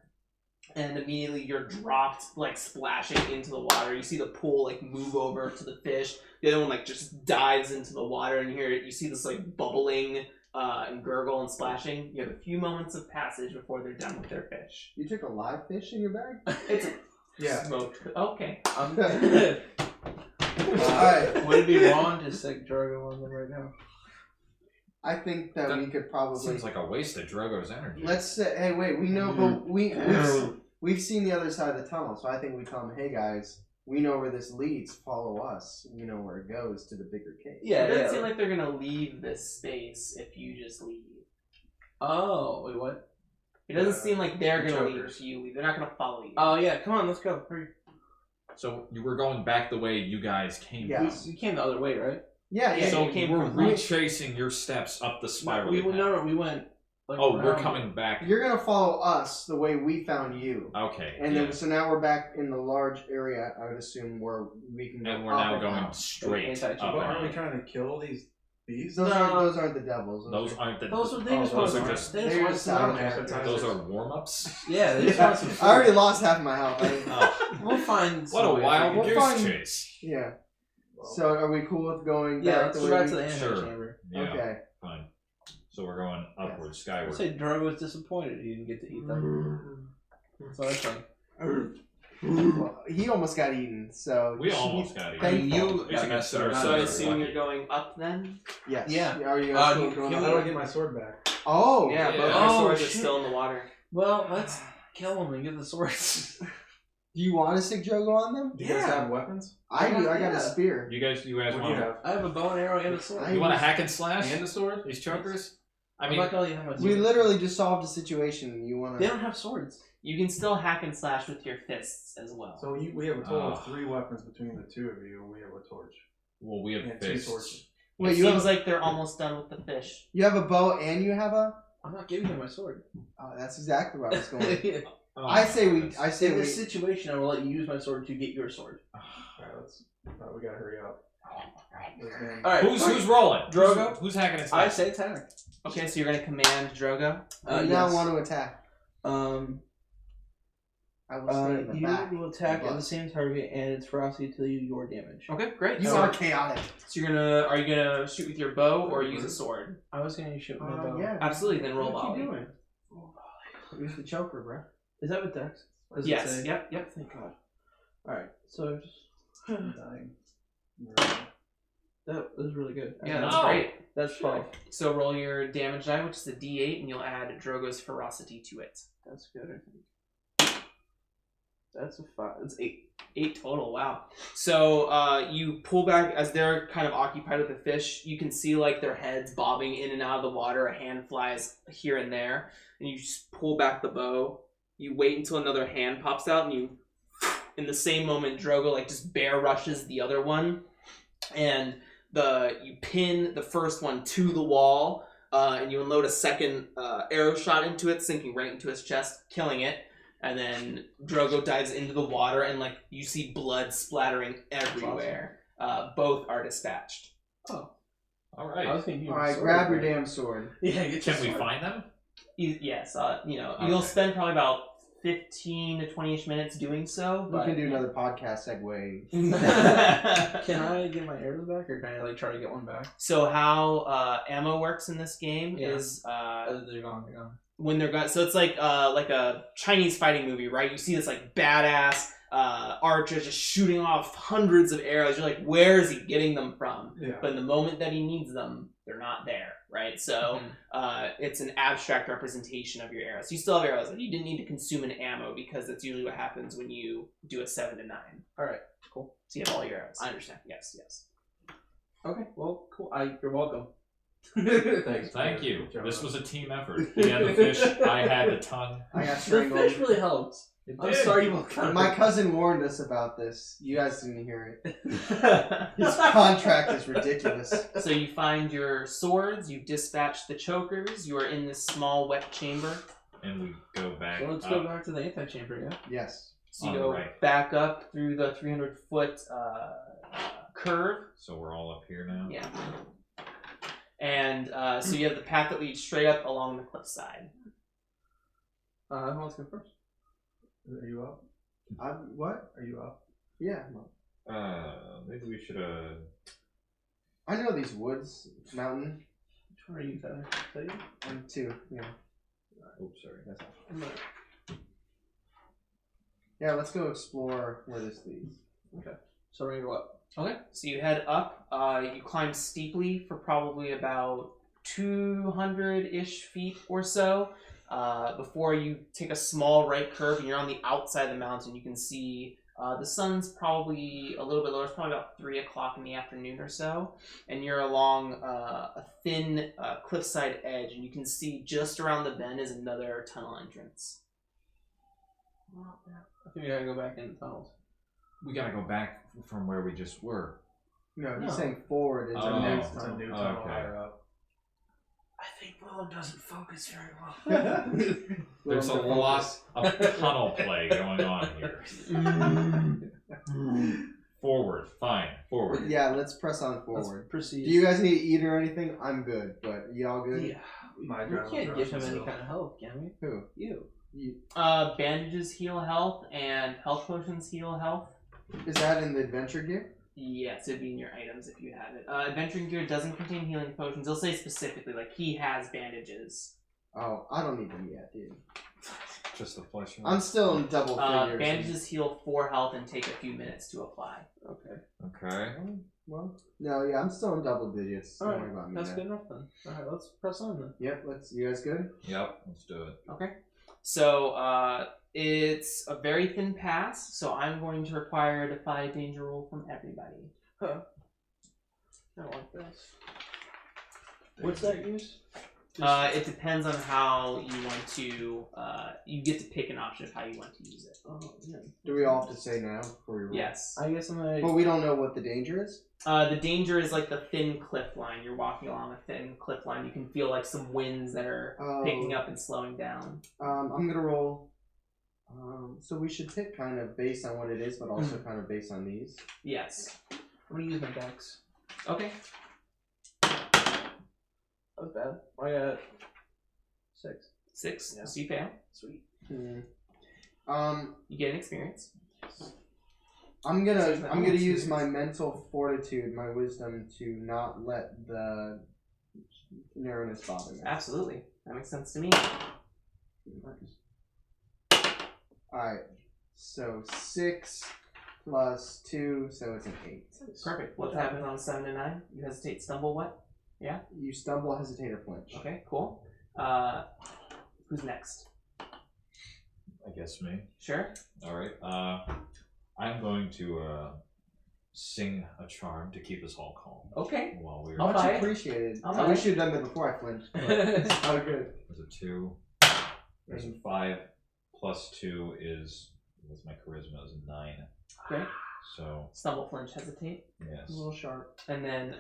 and immediately you're dropped like splashing into the water. You see the pool like move over to the fish. The other one like just dives into the water, and you see this like bubbling and gurgle and splashing. You have a few moments of passage before they're done with their fish. You took a live fish in your bag? It's a Yeah. smoked. Okay. Alright. Would it be wrong to stick Drogo on them right now? I think that we could probably... Seems like a waste of Drogo's energy. Let's say... Hey, wait, we know... But we've we've seen the other side of the tunnel, so I think we tell them, hey guys, we know where this leads. Follow us. We know where it goes to the bigger cave. Yeah, It doesn't seem like they're gonna leave this space if you just leave. Oh, wait, what? It doesn't seem like they're the gonna leave chokers. if you leave. They're not gonna follow you. Oh, yeah, come on, let's go. Hurry. So you were going back the way you guys came. Yeah. from. We came the other way, right? Yeah. So you came we're from- retracing your steps up the spiral. we went. Like, Oh, we're around. coming back. You're gonna follow us the way we found you. Okay. And yeah. then, so now we're back in the large area, I would assume, where we can go And we're up now and going out. straight Anti-cheat. up But and aren't we out. trying to kill these beasts? Those, No. aren't the devils. Those aren't the. Those are they just those want are to just. they just they're want just some side appetizers. Those are warm ups. Yeah, they just want some food. I already lost half my health. We'll find. What some a way wild to- We'll goose find- chase. Yeah. So are we cool with going Yeah, back let's the go way back we... to the anti Sure. chamber. Yeah. Okay. Fine. So we're going upward, I skyward. say Drogo was disappointed he didn't get to eat them. So that's fine. Well, he almost got eaten, so... We almost got it. I mean, you We should got messed consider up. So I ourselves assume lucky. you're going up then? Yes. Yeah. Are you Uh, guys you- going you- How do I get my sword back? Oh! Yeah, Yeah. both Oh, your swords are shit. still in the water. Well, let's kill him and get the swords. Do you want a Sig Drogo on them? Do you guys have weapons? I do. I got Yeah. a spear. You guys What do you want? have? I have a bow and arrow and a sword. You want to hack and slash? And a sword? These chokers? I I'm mean, not gonna let you have my sword. We literally just solved a situation. You want They to... don't have swords. You can still hack and slash with your fists as well. So we have a total Oh. of 3 weapons between the 2 of you, and we have a torch. well, we have And 2 fists. torches. Wait, it you seems have, like they're almost done with the fish. you have a bow and you have a... I'm not giving you my sword. that's exactly where I was going. In Oh, I say we... goodness. I say we... this situation, I will let you use my sword to get your sword. Alright, we gotta hurry up. All right, Who's rolling? Drogo? Who's hacking and I slashing? say attack. Okay, so you're going to command Drogo. I now want to attack. I will stay in the back. You will attack of at the us. same target, and its ferocity to your damage. Okay, great. You so, are chaotic. so are you gonna shoot with your bow or use a sword? I was gonna shoot with my bow. Yeah. Absolutely, then roll What volley. you doing? Use the choker, bro. Is that with Dex? Does it Yes. say? Yep. Thank God. All right, so just Dying. that was really good. Yeah, that's Oh. great. That's 12. So roll your damage die, which is a D8, and you'll add Drogo's ferocity to it. That's good. I think. That's a 5. It's 8. 8 total. Wow. So you pull back as they're kind of occupied with the fish. You can see like their heads bobbing in and out of the water. A hand flies here and there, and you just pull back the bow. You wait until another hand pops out, and you, in the same moment, Drogo like just bear rushes the other one, and you pin the first one to the wall, and you unload a second arrow shot into it, sinking right into his chest, killing it. And then Drogo dives into the water, and like you see blood splattering everywhere. Both are dispatched. Oh, All I right. was thinking. All right, grab your damn sword. Yeah, get Can we find them? Yes, you'll Okay. spend probably about 15 to 20-ish minutes doing so. We But can do another podcast segue. Can I get my arrows back, or can I like try to get one back? So how ammo works in this game Yeah. is They're gone. They're gone. when they're gone. So it's like a Chinese fighting movie, right? You see this like badass archer just shooting off hundreds of arrows. You're like, where is he getting them from? Yeah. But in the moment that he needs them, they're not there, right? So it's an abstract representation of your arrows. You still have arrows, and you didn't need to consume an ammo because that's usually what happens when you do a 7 to 9. All right, cool. So you have all your arrows. I understand. Yes. Okay, well, cool. You're welcome. Thanks. Thank you. Joe. This was a team effort. He had the fish. I had the tongue. I got The strangled. fish really helps. It I'm did. sorry you both got My cousin warned us about this. You guys didn't hear it. His contract is ridiculous. So you find your swords. You've dispatched the chokers. You are in this small wet chamber. And we go back. So let's up. go back to the anti-chamber, yeah? Yes. So you On the go right. back up through the 300-foot curve. So we're all up here now. Yeah. And so you have the path that leads straight up along the cliffside. Who wants to go first? Are you up? What? Are you up? Yeah. Maybe we should I know these woods, mountain. Which one are you, Tyler? Is that you? I'm 2. Yeah. Oops, sorry. That's all. Yeah, let's go explore where this leads. So we're gonna go up. Okay. So you head up. You climb steeply for probably about 200-ish feet or so. before you take a small right curve and you're on the outside of the mountain, you can see the sun's probably a little bit lower. It's probably about 3 o'clock in the afternoon or so, and you're along a thin cliffside edge, and you can see just around the bend is another tunnel entrance. I think we gotta go back in the tunnels. We gotta go back from where we just were. No, he's saying forward into the next It's a tunnel. new tunnel Okay. higher up. I think Willem doesn't focus very well. There's a lot of tunnel play going on here. Forward, fine, forward. Yeah, let's press on Let's forward. proceed. Do you guys need to eat or anything? I'm good, but y'all good? Yeah. My We adrenaline can't give him rush any is kind of help, can we? Who? You. Bandages heal health, and health potions heal health. Is that in the adventure gear? Yes, it'd be in your items if you have it. Adventuring gear doesn't contain healing potions. They'll say specifically, like, he has bandages. Oh, I don't need them yet, dude. Just the flesh. I'm still in double figures. Bandages heal 4 health and take a few minutes to apply. Okay. Okay. Well, No, yeah, I'm still in double digits. Don't Alright, worry about me. that's now. good enough then. Alright, let's press on then. Yep, you guys good? Yep, let's do it. Okay. So, it's a very thin pass, so I'm going to require a Defy Danger roll from everybody. Huh. I don't like this. What's that use? It depends on how you want to, you get to pick an option of how you want to use it. Oh, yeah. Do we all have to say now before we roll? Yes. I guess I'm gonna. But we don't know what the danger is? The danger is like the thin cliff line. You're walking along a thin cliff line. You can feel like some winds that are picking up and slowing down. I'm gonna roll. So we should pick kind of based on what it is, but also kind of based on these. Yes. I'm gonna use my dex. Okay. That was bad. I got 6. 6. Yeah. So you fail. Sweet. You get an experience. I'm gonna use my mental fortitude, my wisdom, to not let the narrowness bother me. Absolutely. That makes sense to me. Alright, so 6 plus 2, so it's an 8. Perfect. What happens on 7 to 9? You hesitate, stumble, what? Yeah? You stumble, hesitate, or flinch. Okay, cool. Who's next? I guess me. Sure. Alright. I'm going to sing a charm to keep us all calm. Okay. While we're I'll Much buy it. appreciated. I'll I buy wish it. you'd done that before I flinched. But oh, good. There's a 2. There's a 5 plus 2 is with my charisma is a 9. Great. So Stumble, flinch, hesitate. yes. A little sharp. And then,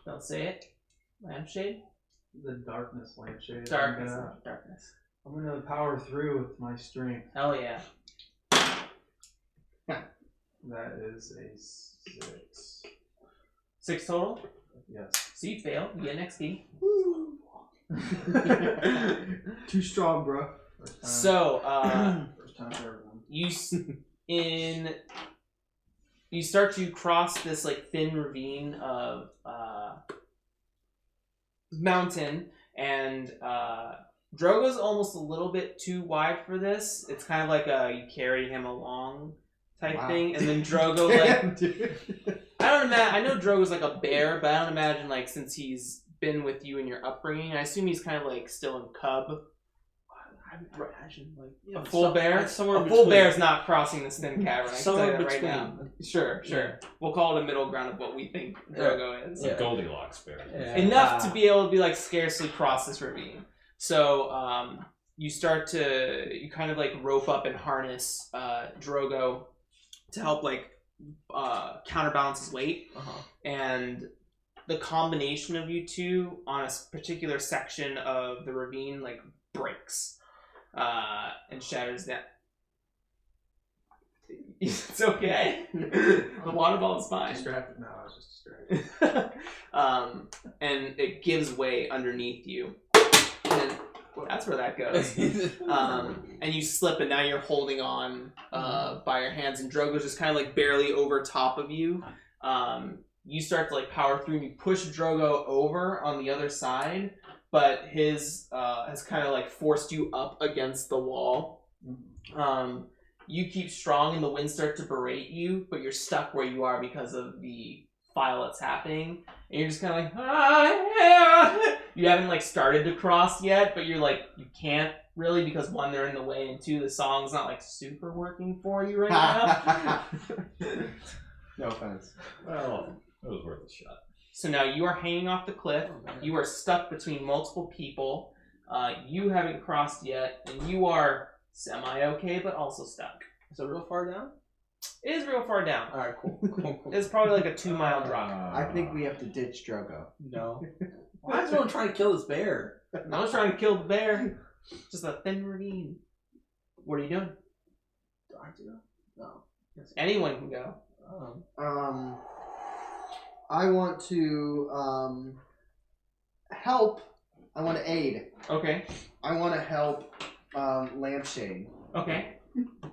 don't say it. Lampshade? The darkness lampshade. Darkness. Darkness. I'm gonna power through with my strength. Hell yeah. That is a 6. 6 total? Yes. So you fail. You get an XP. Too strong, bro. First time, So, first time for everyone. you start to cross this like thin ravine of mountain, and Drogo's almost a little bit too wide for this. It's kind of like you carry him along type thing, and then Drogo like I know Drogo's like a bear, but I don't imagine like since he's been with you in your upbringing, I assume he's kind of like still in cub. I imagine like A full bear? somewhere A in full between. bear is not crossing this thin cavern. I can tell you Somewhere that right between. now. Sure. We'll call it a middle ground of what we think Drogo is. It's a Goldilocks bear. Yeah. Enough to be able to be like scarcely cross this ravine. So you kind of like rope up and harness Drogo to help like counterbalance his weight, and the combination of you two on a particular section of the ravine like breaks and shatters down. It's okay. The water ball is fine. Distracted? No, I was just distracted. And it gives way underneath you. And that's where that goes. And you slip, and now you're holding on by your hands, and Drogo's just kind of like barely over top of you. You start to like power through, and you push Drogo over on the other side, but his has kind of like forced you up against the wall. You keep strong, and the winds start to berate you, but you're stuck where you are because of the while it's happening, and you're just kind of like, yeah. You haven't like started to cross yet, but you're like, you can't really because one, they're in the way, and two, the song's not like super working for you right now. No offense. Well, it was worth a shot. So now you are hanging off the cliff. You are stuck between multiple people. You haven't crossed yet, and you are semi-okay, but also stuck. Is it real far down? It is real far down. All right, cool. It's probably like a 2-mile drop. I think we have to ditch Drogo. No. Why is someone trying to kill this bear? I was trying to kill the bear. Just a thin ravine. What are you doing? Do I have to go? No. Anyone can go. I want to help. I want to aid. Okay. I want to help Lampshade. Okay.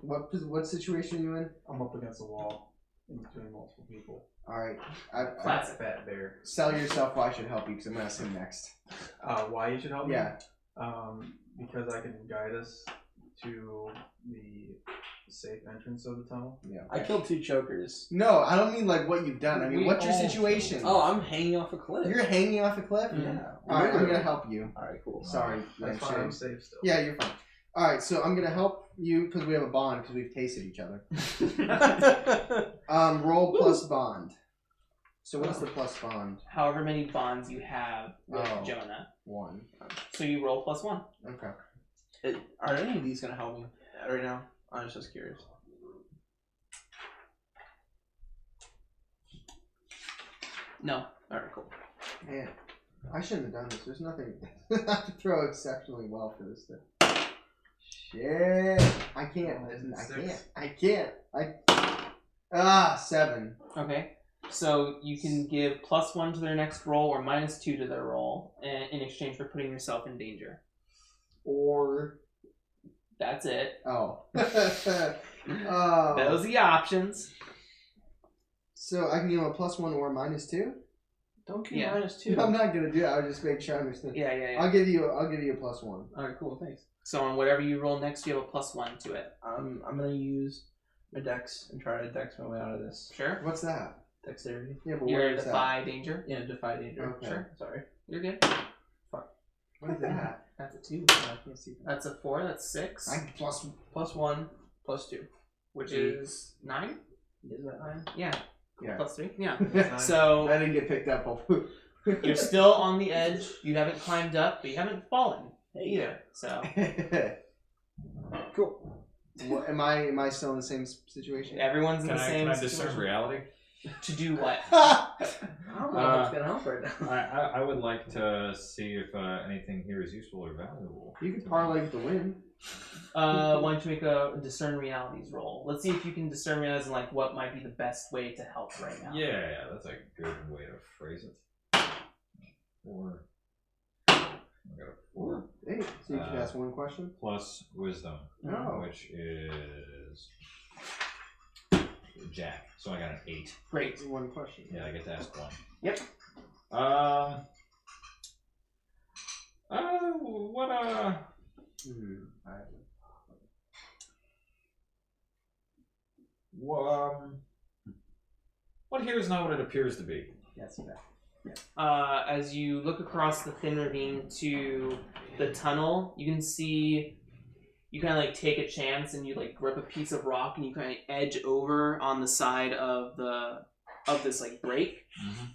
What situation are you in? I'm up against a wall in between multiple people. All right. Classic. Fat bear. Sell yourself why I should help you because I'm going to ask him next. Why you should help me? Yeah. Because I can guide us to the safe entrance of the tunnel. Yeah. I killed 2 chokers. No, I don't mean like what you've done. I mean, We what's your all situation? Oh, I'm hanging off a cliff. You're hanging off a cliff? Yeah. All right, I'm going to help you. All right, cool. Sorry, That's fine. I'm safe still. Yeah, you're fine. All right, so I'm going to help you because we have a bond because we've tasted each other. Roll plus bond. So what's the plus bond? However many bonds you have with Jonah. 1. So you roll +1. Okay. Are any of these going to help me right now? I'm just curious. No. All right, cool. Man, I shouldn't have done this. There's nothing. I have to throw exceptionally well for this thing. Shit. I can't. I can't. 7. Okay. So you can give +1 to their next roll or -2 to their roll in exchange for putting yourself in danger. Or. That's it. Oh. Those are the options. So I can give him a +1 or -2? Don't give Yeah. -2. I'm not going to do it. I'll just make sure I understand. Yeah. I'll give you a +1. All right, cool. Thanks. So on whatever you roll next, you have a +1 to it. I'm gonna use my dex and try to dex my way out of this. Sure. What's that? Dexterity. Yeah, but You're what is defy danger. Yeah, defy danger. Okay. Sure. Sorry. You're good. that? What is that? That's a 2. I can't see that. That's a 4. That's 6. +1, +2. Which is 9. Is that 9? Yeah. Yeah. +3. Yeah. I So didn't get picked up. you're still on the edge. You haven't climbed up, but you haven't fallen either. So Cool. What, am I still in the same situation? everyone's in Can the I same discern situation. reality? To do what? I don't know if it's gonna help right now. I would like to see if anything here is useful or valuable. You could parlay with the wind. Why don't you make a discern realities roll? Let's see if you can discern realities and like what might be the best way to help right now. Yeah, that's a good way to phrase it. 4. I got a 4 Hey, so you can ask one question. plus wisdom, Oh. which is Jack. So I got an 8. Great. One question. Yeah, I get to ask 1. Yep. What here is not what it appears to be. Yes, you bet. As you look across the thin ravine to the tunnel, you can see you kind of like take a chance and you like grip a piece of rock and you kind of edge over on the side of this like break,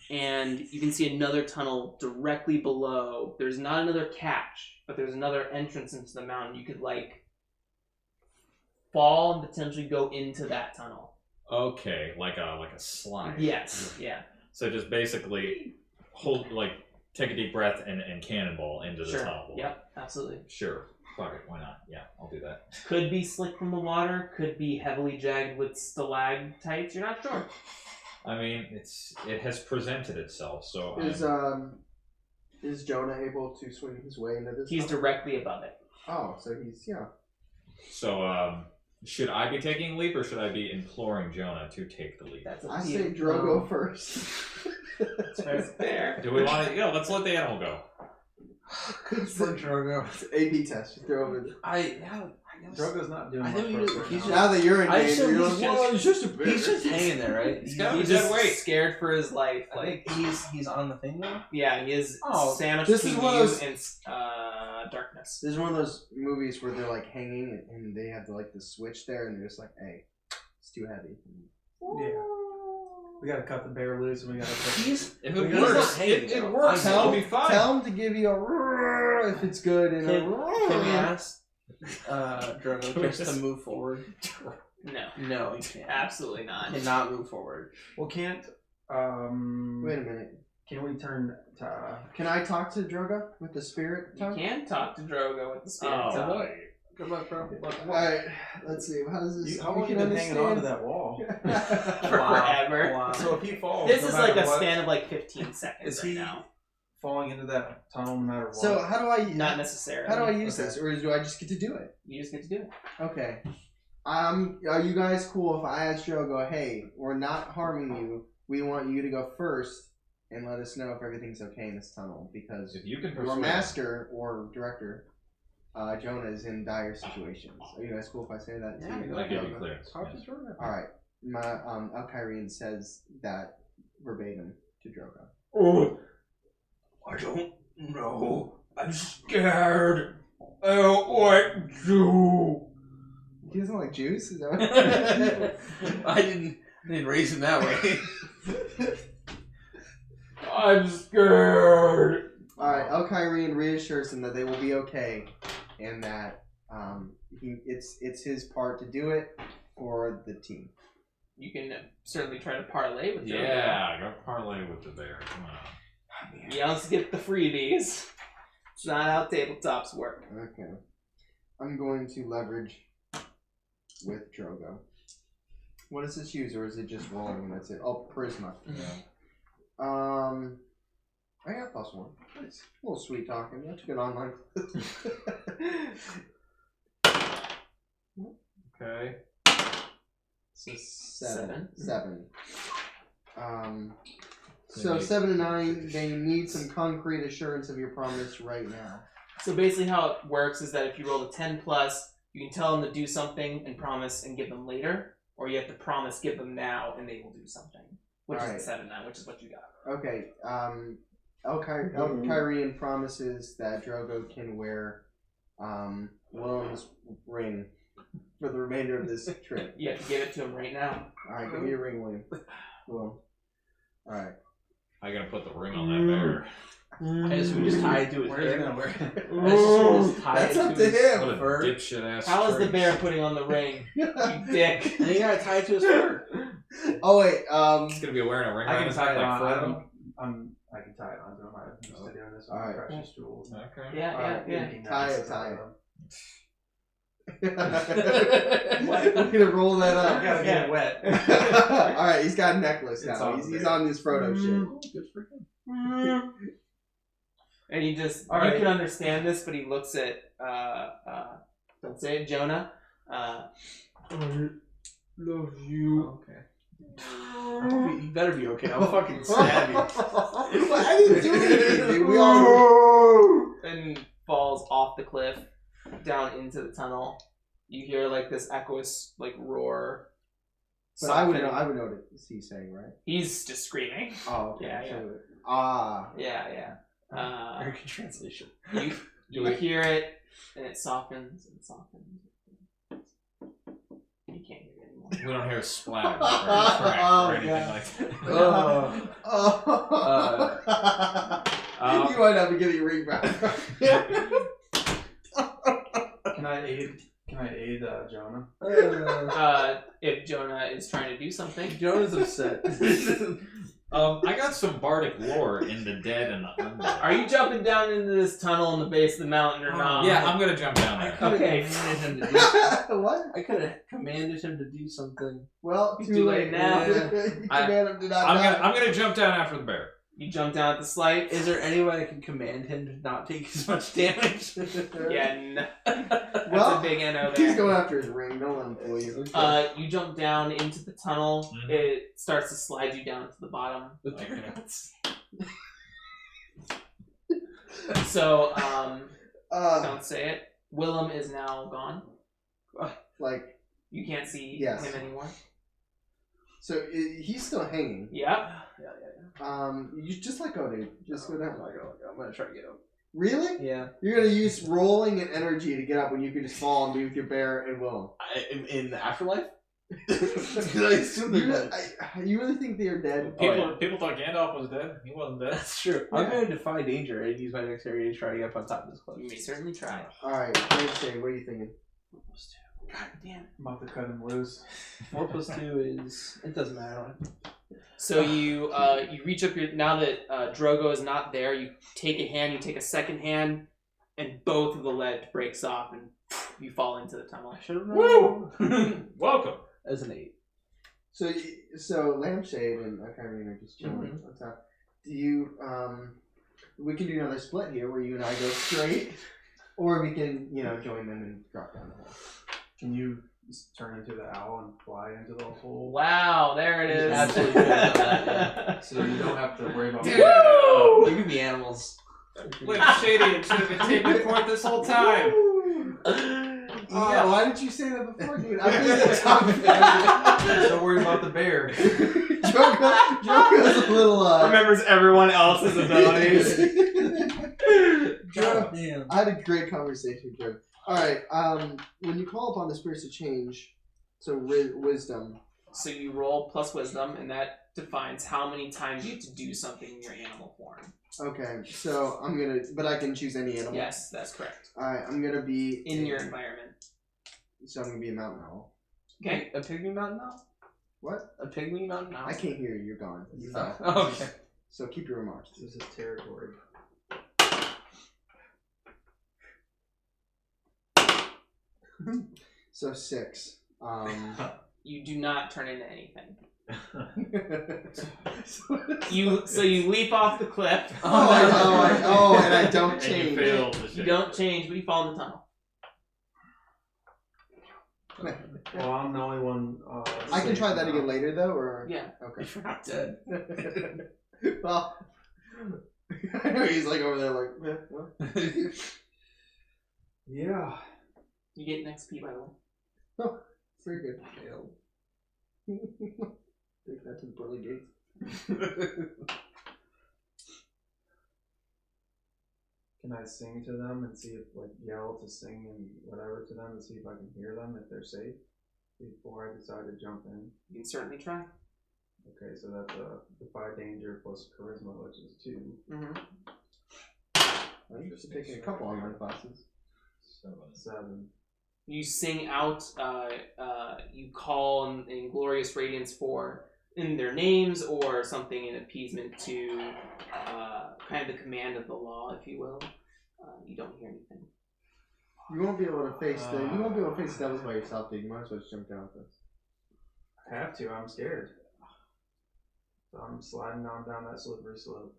and you can see another tunnel directly below. There's not another catch, but there's another entrance into the mountain. You could like fall and potentially go into that tunnel. Okay, like a slide. Yes. Yeah. So just basically take a deep breath and cannonball into the Sure. tunnel. Yep. Absolutely. Sure. Fuck it. Why not? Yeah, I'll do that. Could be slick from the water. Could be heavily jagged with stalactites. You're not sure. I mean, it has presented itself. So Is Jonah able to swing his way into this? He's directly above it. Oh, so he's So should I be taking a leap or should I be imploring Jonah to take the leap? That's I say Drogo first. That's fair. Do we want to? Yeah, let's let the animal go. For Drogo. It's an A/B test. Just throw over. I Drogo's not doing I much think for us right he's now. Now that you're in I danger, assume you're he's like, just- well, it's just a bear. He's just hanging there, right? He's got He's a dead just weight. scared for his life. I Like, think he's on the thing now. yeah, he is Oh, sandwiched this is between one you of those- and darkness. This is one of those movies where they're like hanging and they have the switch there and they're just like, hey, it's too heavy. Yeah. We gotta cut the bear loose and we gotta put He's If He's it not works, hanging, it though. works. I'm It'll telling- be fine. Tell him to give you a roar if it's good. And Can we a ask Drogo just to move forward? No, No, he can't. absolutely not. Cannot move forward. Well, can't Wait a minute. can we turn to Can I talk to Droga with the spirit You tongue? can talk to Drogo with the spirit Oh, tongue. boy. Good luck, bro. Alright, let's see. How does this? how we long you can been hanging on to understand? that wall? Forever. Wow. So if he falls, This no is matter like a what, span of like 15 seconds is right he now. falling into that tunnel no matter what? So how do I? Not necessarily. How do I use Okay. this, or do I just get to do it? You just get to do it. Okay. Are you guys cool if I ask Drogo, hey, we're not harming you. We want you to go first and let us know if everything's okay in this tunnel because If you can your persuade master or director, Jonah, is in dire situations. Are you guys cool if I say that to Yeah, you? I'll give you Drogo? clearance. Talk to yes. Drogo. All right. My Alkyrian says that verbatim to Drogo. Oh, I don't know. I'm scared. I don't want to. He doesn't like juice. Is that what? I didn't raise him that way. I'm scared. All right. Alkyrian reassures him that they will be okay, and that it's his part to do it for the team. You can certainly try to parlay with Drogo. Yeah, go parlay with the bear. Come on. You don't get the freebies. It's not how tabletops work. Okay. I'm going to leverage with Drogo. What does this use, or is it just rolling and that's it? Oh, charisma. I got +1. Nice. A little sweet talking. That's good online. Okay. So 7. Seven. So 7 and 9, they need some concrete assurance of your promise right now. So basically how it works is that if you roll a 10 plus, you can tell them to do something and promise and give them later, or you have to promise, give them now, and they will do something. Which Alright. is the 7-9, which is what you got. Okay, Elkyrian promises that Drogo can wear Willem's ring for the remainder of this trip. You have to give it to him right now. Alright, give me your ring, William. Willem. Alright. I gotta put the ring on that bear. I just we just tie it to his Where's he hair. gonna wear it? I just tie That's it up to to his him. What a fur. dipshit ass. How is the string. bear putting on the ring? You dick. And you gotta tie it to his fur. Oh wait, He's gonna be wearing a ring I around can his tie head it like on. Frodo. I can tie it onto him. I'm used to doing this with Alright. precious jewels. Okay. Yeah, Alright, yeah. tie it. We're gonna roll that I up. gotta get it wet. Alright, he's got a necklace It's now. on He's there. on this Frodo shit. Good for him. And he just, All you right. can understand this, but he looks at, don't say it, Jonah. I love you. Okay. You better be okay. I'll fucking stab you. I didn't do anything, dude. We all. And falls off the cliff down into the tunnel. You hear like this echoous like roar. But I would know. Something- I would know what he's saying, right? He's just screaming. Oh, okay. Yeah, So, ah. Yeah. American translation. You hear it, and it softens and softens. You can't hear it anymore. We don't hear a splatter or a crack or anything like that. You might have to get your ring back. Can I aid Jonah? If Jonah is trying to do something, Jonah's upset. I got some bardic lore in the dead and the undead. are you jumping down into this tunnel in the base of the mountain or not? Yeah, I'm gonna jump down there. Okay. What? I could have commanded him to do something. Well, It's too late now. You command him to not die. I'm gonna jump down after the bear. You jump down at the slide. Is there any way I can command him to not take as much damage? Yeah, that's Well, a big NO there. He's going after his ring. Don't let him fool you. You jump down into the tunnel. Mhm. It starts to slide you down to the bottom. Okay. So, Uh, don't say it. Willem is now gone. Like, You can't see Yes. him anymore. so he's still hanging. Yep. You just let go, dude. Just go down. I'm gonna try to get up. Really? Yeah. You're gonna use rolling and energy to get up when you could just fall and be with your bear and Willem. In the afterlife? I assume You they're really, dead. you really think they are dead? People thought Gandalf was dead. He wasn't dead. That's true. I'm gonna defy danger and use my dexterity to try to get up on top of this cliff. You may certainly try. Alright, Shane, what are you thinking? God damn. I'm about to cut him loose. 4 plus 2 is... It doesn't matter. So you reach up your... Now that Drogo is not there, you take a hand, you take a second hand, and both of the ledge breaks off, and you fall into the tunnel. I should have Woo! known. Welcome. As an 8. So Lampshade and Kyrie are just chilling Mm-hmm. on top. Do you, we can do another split here where you and I go straight, or we can, join them and drop down the hole. Can you turn into the owl and fly into the hole? Wow, there it is. Absolutely could have done that, yeah. So you don't have to worry about Woo! You can be animals. Look, Shady, it should have been taking point this whole time. Yeah, why didn't you say that before, dude? I'm just a top fan. Don't worry about the bear. Joko's a little, Remembers everyone else's abilities. Joe, Damn. I had a great conversation with Joe. Alright, when you call upon the spirits to change, so wisdom. So you roll plus wisdom, and that defines how many times you have to do something in your animal form. Okay, so but I can choose any animal? Yes, that's correct. Alright, I'm gonna be... In your environment. So I'm gonna be a mountain owl. Okay. A pygmy mountain owl? What? A pygmy mountain owl? I can't hear you, you're gone. You fell. Oh, okay. So keep your remarks. This is territory. So 6. You do not turn into anything. You leap off the cliff. and I don't And change. you failed. You don't change, but you fall in the tunnel. Well, I'm the only one. I can try that again later, though, or... Yeah. Okay. If you're not dead. Well, I know he's like over there like, what? Yeah. You get an XP, by the way. Oh, very good. Take that to the pearly gates. Can I sing to them and see if, yell to sing and whatever to them and see if I can hear them if they're safe before I decide to jump in? You can certainly try. Okay, so that's defy danger plus charisma, which is 2. Mm-hmm. I used to taking a couple online classes. 7. You sing out, you call in glorious radiance in their names or something in appeasement to kind of the command of the law, if you will. You don't hear anything. You won't be able to face devils by yourself, dude. You might as well just jump down with this. I have to, I'm scared. So I'm sliding on down that slippery slope.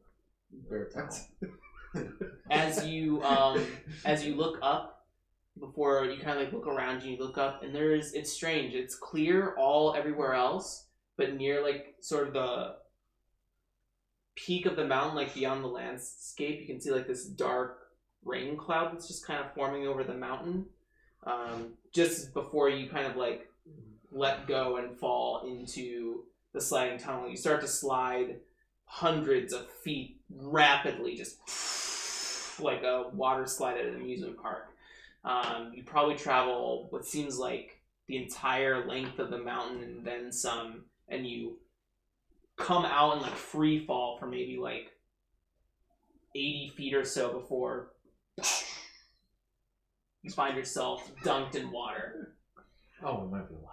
As you look up, before you kind of look around you look up, and it's strange. It's clear everywhere else, but near sort of the peak of the mountain, beyond the landscape, you can see this dark rain cloud that's just kind of forming over the mountain. Just before you kind of let go and fall into the sliding tunnel, you start to slide hundreds of feet rapidly, just like a water slide at an amusement park. You probably travel what seems like the entire length of the mountain and then some, and you come out in free fall for maybe 80 feet or so before you find yourself dunked in water. Oh, we might be alive.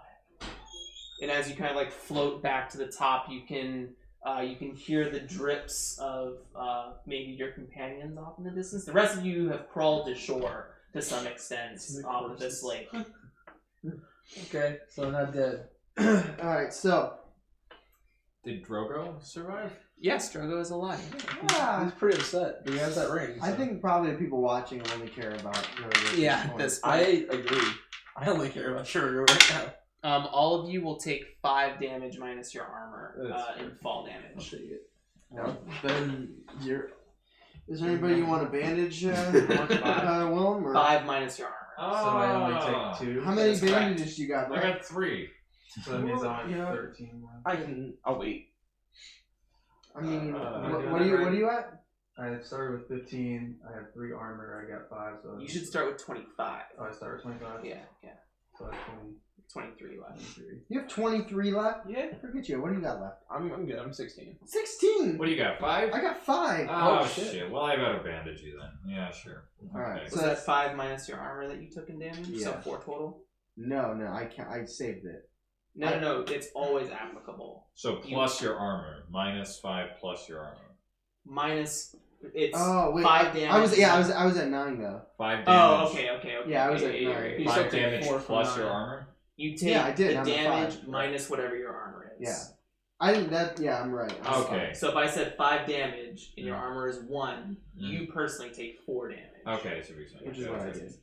And as you kind of float back to the top, you can hear the drips of maybe your companions off in the distance. The rest of you have crawled to shore to some extent off of this lake. Okay, so I'm not dead. Alright, so... Did Drogo survive? Yes, Drogo is alive. He's pretty upset, but he has that ring. I so. think probably the people watching only care about Drogo. Yeah, this I agree. I only care about Sugar right now. all of you will take 5 damage minus your armor in fall I'll damage. take it. Then you're... Is there anybody you want to bandage, Willem? Or... 5 minus your armor. So I only take 2. How many That's correct. bandages you got? I got 3. So that means I'm Yeah. at 13 left. I'll wait. I mean, Uh, what are you at? I started with 15. I have 3 armor. I got 5. So You should start with 25. Oh, I start with 25. Yeah. So I have 23 left. 23. You have 23 left. Yeah. Forget you. What do you got left? I'm good. I'm 16. 16. What do you got, 5? I got 5. Oh, Oh, shit. shit. Well, I better bandage you then. Yeah, sure. Alright, Okay. So So- that's 5 minus your armor that you took in damage? So Yeah. 4 total? No, I can't. I saved it. No. It's always applicable. So plus your armor. Minus 5 plus your armor. Minus, it's Oh wait, 5 damage. I was at 9 though. 5 damage. Oh, okay. Yeah, I was Okay, at yeah, 9. yeah, You yeah. still 5 take damage 4 from plus your 9. armor. You take Yeah, I did, the I'm at damage 5. minus whatever your armor is. Yeah. I think that. Yeah, I'm right. I'm Okay. So if I said 5 damage and your Mm. armor is 1, Mm. you personally take 4 damage. Okay, so we're saying. Which is what I did.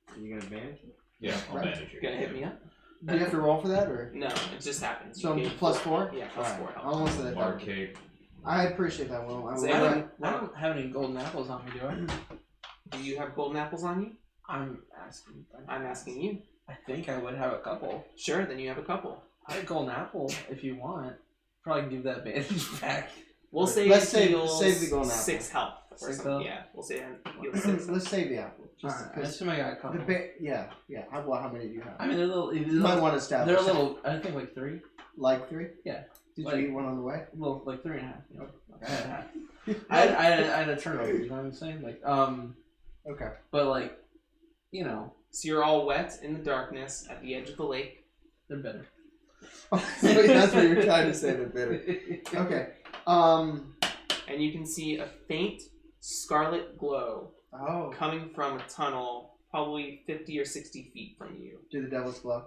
Are you gonna advantage? Yeah, I'll Right. bandage you. Gonna hit me up? Do you have to roll for that or? No, it just happens. So You gain plus 4. 4? Yeah, plus Alright, 4 I health. almost said that. Water cape. I appreciate that, Will. So I everyone- don't have any golden apples on me, do I? Do you have golden apples on you? I'm asking. I'm asking you. I think I would have a couple. Sure, then you have a couple. I have a golden apple if you want. Probably give that bandage back. We'll say Let's it save heals the golden apple. 6 health. Or 6 something. health? Yeah, we'll say it heals 6 Let's save the apple. Just Alright, I because assume I got a couple. yeah. How many do you have? I mean, they're little. You might want to establish. They're a little. I think like 3. Like 3? Yeah. Did Like- you eat one on the way? Well, like 3.5. You know, like I had half. I had a turnover. You know what I'm saying? Like Okay. but like, you know, So you're all wet in the darkness at the edge of the lake. they're better. That's what you're trying to say. The bitter. Okay. And you can see a faint scarlet glow Oh. coming from a tunnel probably 50 or 60 feet from you. Do the devil's glove.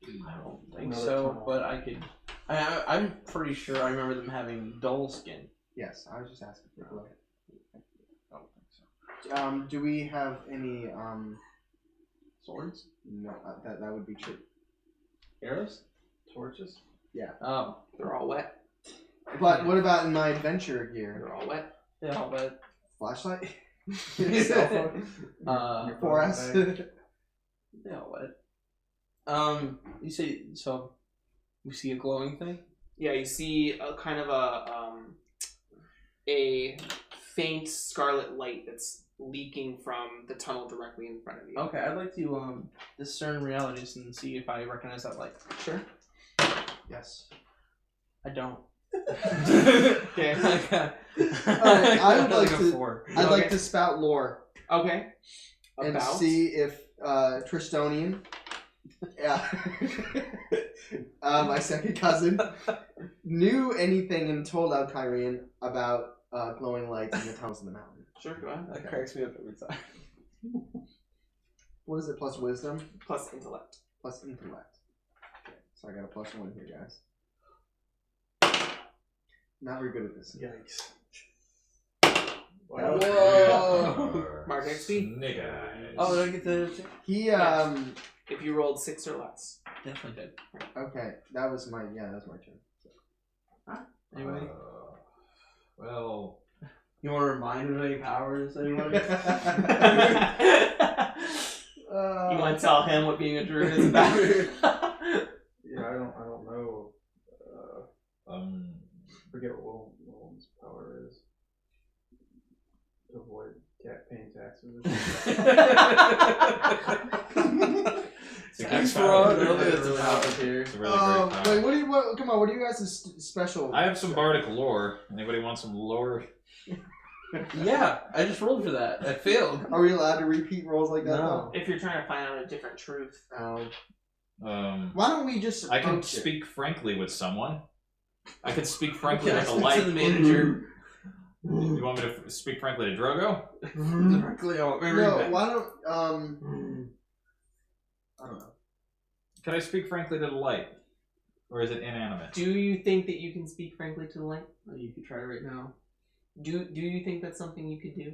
I don't think Another so, tunnel. but I could. I'm pretty sure I remember them having dull skin. Yes, I was just asking for glove. I don't think so. Do we have any Swords? No, that would be true. Arrows? Torches? Oh. They're all wet. But what about in my adventure gear? They're all wet. Yeah, but Flashlight? Cell phone? uh, 4S? yeah, what? You say so? We see a glowing thing. Yeah, you see a kind of a faint scarlet light that's leaking from the tunnel directly in front of you. Okay, I'd like to discern realities and see if I recognize that light. Sure. Yes. I don't. Okay. I would like a to- 4. I'd Okay. like to spout lore Okay. and About. see if Tristonian, yeah, my second cousin, knew anything and told Alkyrian about glowing lights in the tunnels of the mountain. Sure, go ahead. That cracks me up every time. What is it? Plus wisdom? Plus intellect. Plus intellect. Okay, so I got a +1 here, guys. Not very good at this. Yikes. Whoa! Mark XP. Snake eyes. Oh, did I get the? He If you rolled 6 or less. Definitely did. okay, that was my turn. Anyway, Well, you want to remind of any powers? Anyone? You want to tell him what being a druid is about? Yeah, I don't know. Forget what Willem's power is. To avoid paying taxes. Tax fraud. power. Really, that's a power here. It's a really great power. Wait, come on, what do you guys' special? I have some bardic lore. Anybody want some lore? Yeah, I just rolled for that. I failed. Are we allowed to repeat rolls like that? No. If you're trying to find out a different truth. Though? Um, Why don't we just? I can approach it? speak frankly with someone. I can speak frankly Can I with a speak light. to the manager? You want me to speak frankly to Drogo? Directly on every No, bit. why don't I don't know. Can I speak frankly to the light? Or is it inanimate? Do you think that you can speak frankly to the light? Oh, you could try right now. Do you think that's something you could do?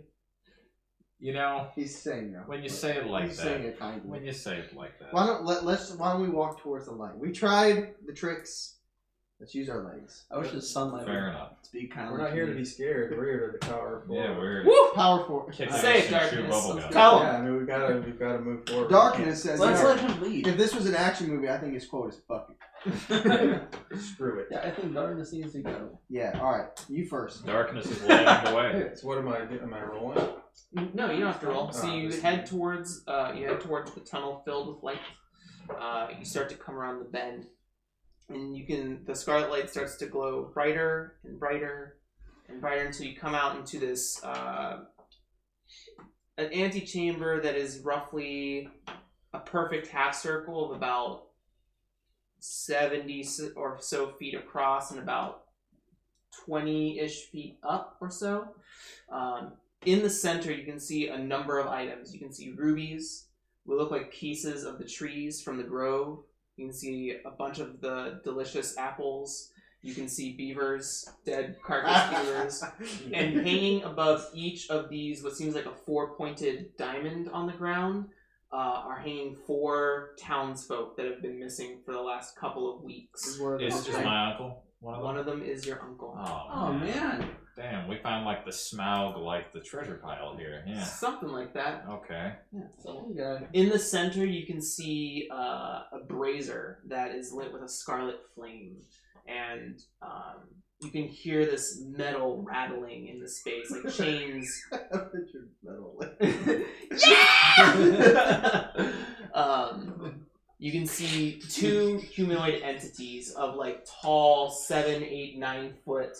You know, He's saying no. when you say it like He's saying that. it kindly. When you say it like that. Why don't we walk towards the light? We tried the tricks. Let's use our legs. I wish the sunlight Fair enough. would be kind of. We're not here to be scared. We're here to power forward. Yeah, we're Woo! Power forward. kick Say it, ass and shoot darkness. bubble Let's gum. go. Yeah, I mean we've got to move forward. Darkness says. Let's no. let him lead. If this was an action movie, I think his quote is "fuck it." Screw it. Yeah, I think darkness needs to go. Yeah. All right. You first. Darkness is leading the way. So what am I rolling? No, you don't have to roll. So Oh, you this head towards the tunnel filled with light. You start to come around the bend, and the scarlet light starts to glow brighter and brighter and brighter until you come out into this an antechamber that is roughly a perfect half circle of about 70 or so feet across and about 20-ish feet up or so. In the center, you can see a number of items. You can see rubies, what look like pieces of the trees from the grove. You can see a bunch of the delicious apples. You can see beavers, dead carcass beavers. And hanging above each of these, what seems like a 4-pointed diamond on the ground, are hanging 4 townsfolk that have been missing for the last couple of weeks. Is just my uncle? One of them is your uncle. Oh man. Damn, we found like the Smaug, like the treasure pile here. Yeah. Something like that. Okay. Yeah. So Yeah. in the center, you can see a brazier that is lit with a scarlet flame, and you can hear this metal rattling in the space, like chains. Picture metal. You can see 2 humanoid entities of like tall 7, 8, 9 foot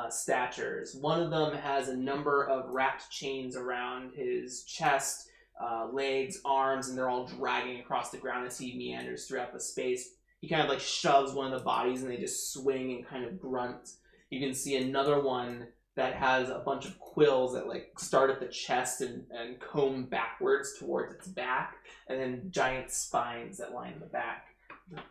statures. One of them has a number of wrapped chains around his chest, legs, arms, and they're all dragging across the ground as he meanders throughout the space. He kind of like shoves one of the bodies and they just swing and kind of grunt. You can see another one that has a bunch of quills that like start at the chest and comb backwards towards its back, and then giant spines that line the back.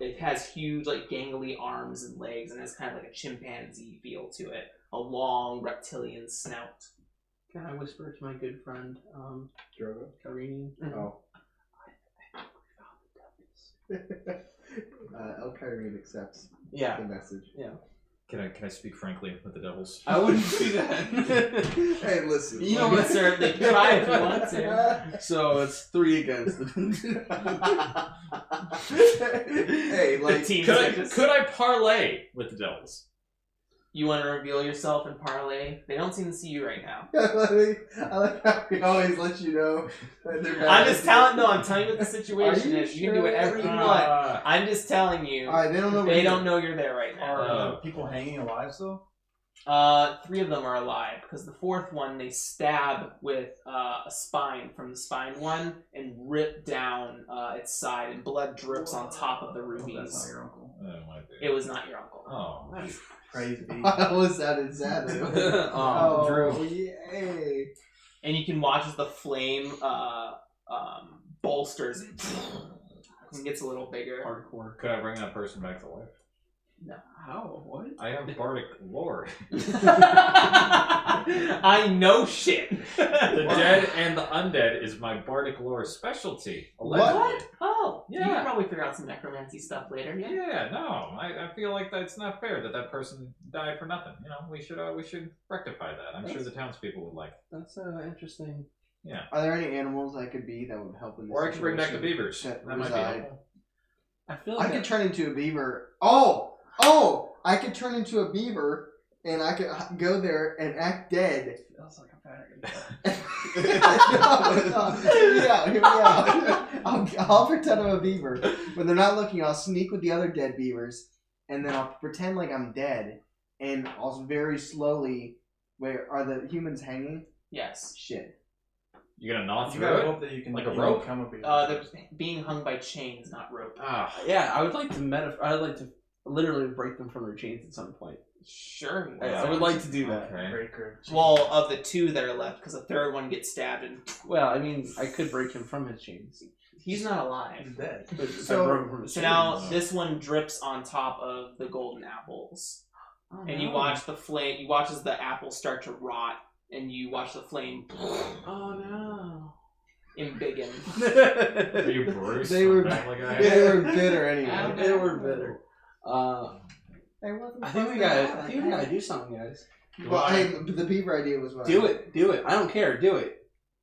It has huge like gangly arms and legs and has kind of like a chimpanzee feel to it. A long reptilian snout. Can I whisper to my good friend, Drogo? Karini? Oh. El Kyrene accepts Yeah. the message. Can I speak frankly with the devils? I wouldn't do that. Hey, listen. You know what, sir? They can try if you want to. So it's 3 against the. Hey, The like, team Could I parlay with the devils? You want to reveal yourself and parlay? They don't seem to see you right now. I like how we always let you know that they're bad. I'm just telling. No, I'm telling you what the situation Are you is. You can do whatever you want. Uh, I'm just telling you. Alright, they don't know. They don't know you're there right now. Are people hanging alive still? 3 of them are alive because the 4th one they stab with a spine from the spine one and rip down its side, and blood drips on top of the That's not rubies. your uncle. That might be. It was not your uncle. Oh. Crazy. I almost sounded sad. Oh, Drew. Yay. And you can watch as the flame bolsters and gets a little bigger. Hardcore. Could I bring that person back to life? How? What? I have bardic lore. I know shit. The dead and the undead is my bardic lore specialty. Allegedly. What? Oh, you Yeah. can probably figure out some necromancy stuff later. Yeah. Yeah, no, I feel like that's not fair that person died for nothing. You know, we should rectify that. I'm sure the townspeople would like it. That's interesting. Are there any animals I could be that would help in this Or I could bring back the situation? beavers. That That might be reside. helpful. I feel I like could turn into a beaver. Oh! I could turn into a beaver, and I could go there and act dead. feels like a pattern. Hear me out. I'll pretend I'm a beaver. When they're not looking, I'll sneak with the other dead beavers, and then I'll pretend like I'm dead, and I'll very slowly... Wait, are the humans hanging? Yes. Shit. You gonna gnaw You through gotta it? hope that you can Like a you rope? become a beaver. They're being hung by chains, not rope. Ah, Yeah, I would like to I'd like to literally break them from their chains at some point. Sure. I would like to do that. okay. Breaker. Well, of the 2 that are left, because the 3rd one gets stabbed and Well, I mean, I could break him from his chains. he's not alive. He's dead. But if So- I broke him from his So chains. now this one drips on top of the golden apples, Oh, and you no. watch the flame. You watch as the apples start to rot, and you watch the flame Oh no. embiggen. Are you Bruce? They were- from Family Guy? They were bitter anyway. They were bitter. I think we gotta do something, guys. Well, the beaver idea was what Do it. I don't care. Do it.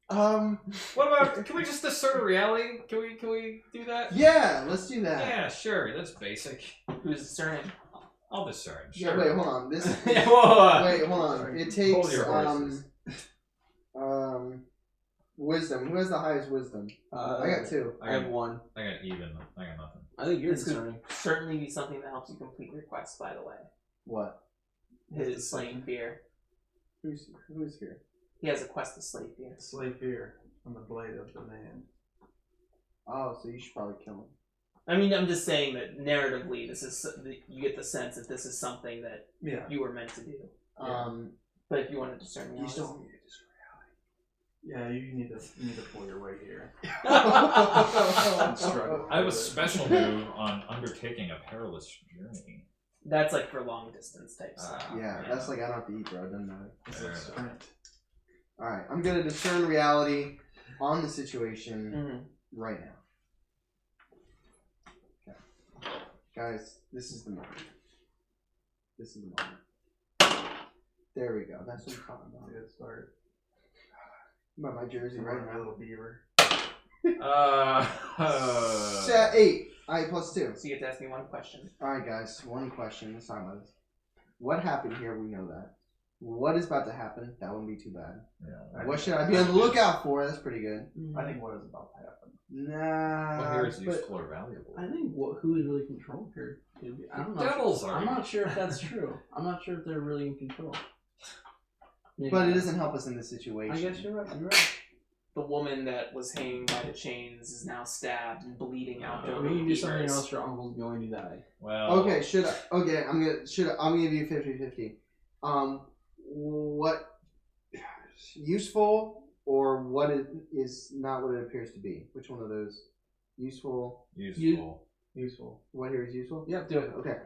What about? Can we just discern reality? Can we do that? Yeah, let's do that. Yeah, sure. That's basic. Who's discerning? I'll discern. Yeah, Sure. wait, hold on. This. Yeah, whoa. Wait, hold on. It takes Hold your horses. wisdom. Who has the highest wisdom? I got 2. I have 1. I got even. I got nothing. I think you're This could discerning. certainly be something that helps you complete your quest, by the way. What? His slaying fear. Who's here? He has a quest to slay fear. Slay fear on the blade of the man. Oh, so you should probably kill him. I mean, I'm just saying that narratively, this is you get the sense that this is something that you were meant to do. But if you want to discern reality, you still need to discern reality. Yeah, you need to pull your weight here. I have a special move on undertaking a perilous journey. that's like for long distance type stuff. Yeah, that's like I don't have to eat, bro. It doesn't matter. It's a sprint. Alright, I'm gonna discern reality on the situation right now. Okay. Guys, this is the moment. There we go. That's what I'm talking about. Good start. About my jersey right My now. little beaver. 8. Alright, +2. So you get to ask me one question. Alright, guys, one question. Let's talk about this. What happened here? We know that. What is about to happen? That wouldn't be too bad. Yeah. What should I be on the lookout for? That's pretty good. I think what is about to happen. Nah. Well, here is but- useful or valuable. I think who is really controlling here? I'm not. Devils are. I'm not sure if that's true. I'm not sure if they're really in control. Maybe But it not. doesn't help us in this situation. I guess you're right. You're right. The woman that was hanging by the chains is now stabbed and bleeding out. We over need to do something beavers. else. Your uncle's going to die. Well. Okay, I'm gonna give you 50-50. What useful or what is not what it appears to be? Which one of those? Useful. Useful. What here is useful? Yep, do it. Okay.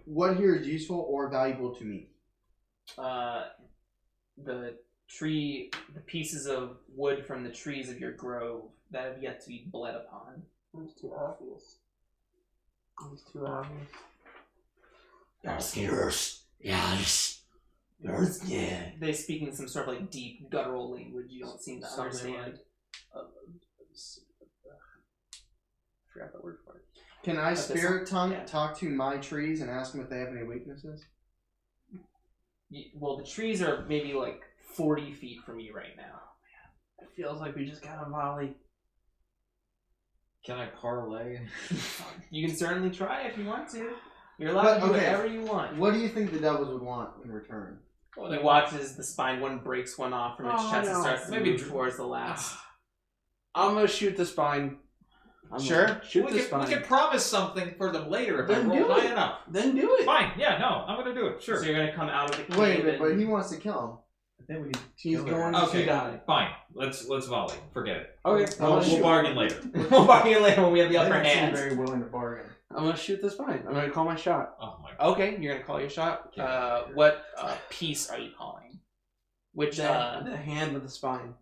What here is useful or valuable to me? The pieces of wood from the trees of your grove that have yet to be bled upon. That's too obvious. It's too obvious. Yes. Yeah. They speak in some sort of like deep guttural language you don't seem to Something understand. I forgot that word for it. Can I this spirit tongue yeah. talk to my trees and ask them if they have any weaknesses? Well, the trees are maybe like 40 feet from you right now. It feels like we just got a volley. Can I parlay? You can certainly try if you want to. You're allowed to do whatever you want. What do you think the devils would want in return? He watches the spine one breaks one off from its Oh, chest and no. starts to Maybe move towards the last. I'm gonna shoot the spine. Sure. Shoot the We spine. can promise something for them later if I Then roll do high it. enough. Then do it. Fine. Yeah. No. I'm gonna do it. Sure. So you're gonna come out of the cave. Wait, and- but he wants to kill him. I think we need to He's kill going her. to Okay. die. Fine. Let's volley. Forget it. Okay. We'll bargain later. We'll bargain later when we have the They upper don't seem hand. very willing to bargain. I'm gonna shoot the spine. I'm gonna call my shot. Oh my god. Okay, you're gonna call your shot. Yeah. What piece are you calling? Which The hand with the spine.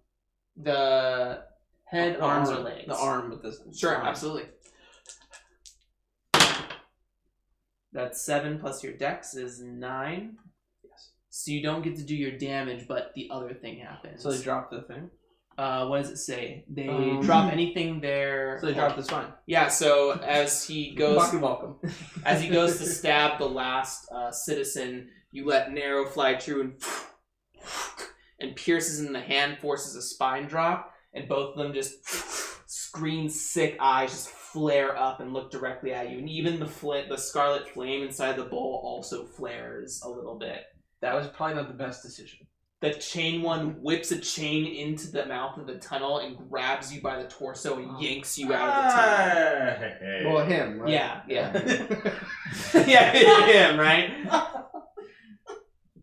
the head, The arms, arm. or legs? The arm with this. Sure, spine. absolutely. That's 7 plus your dex is 9. Yes. So you don't get to do your damage, but the other thing happens. So they drop the thing. What does it say? They Um, drop anything there. So they drop the spine. Yeah. So as he goes, Fucking welcome. as he goes to stab the last citizen, you let an arrow fly true and pierces in the hand, forces a spine drop, and both of them just green sick eyes just flare up and look directly at you, and even the scarlet flame inside the bowl also flares a little bit. That was probably not the best decision. The chain one whips a chain into the mouth of the tunnel and grabs you by the torso and yanks you out of the tunnel. Hey. Well, him, right? Yeah. Yeah, him, right?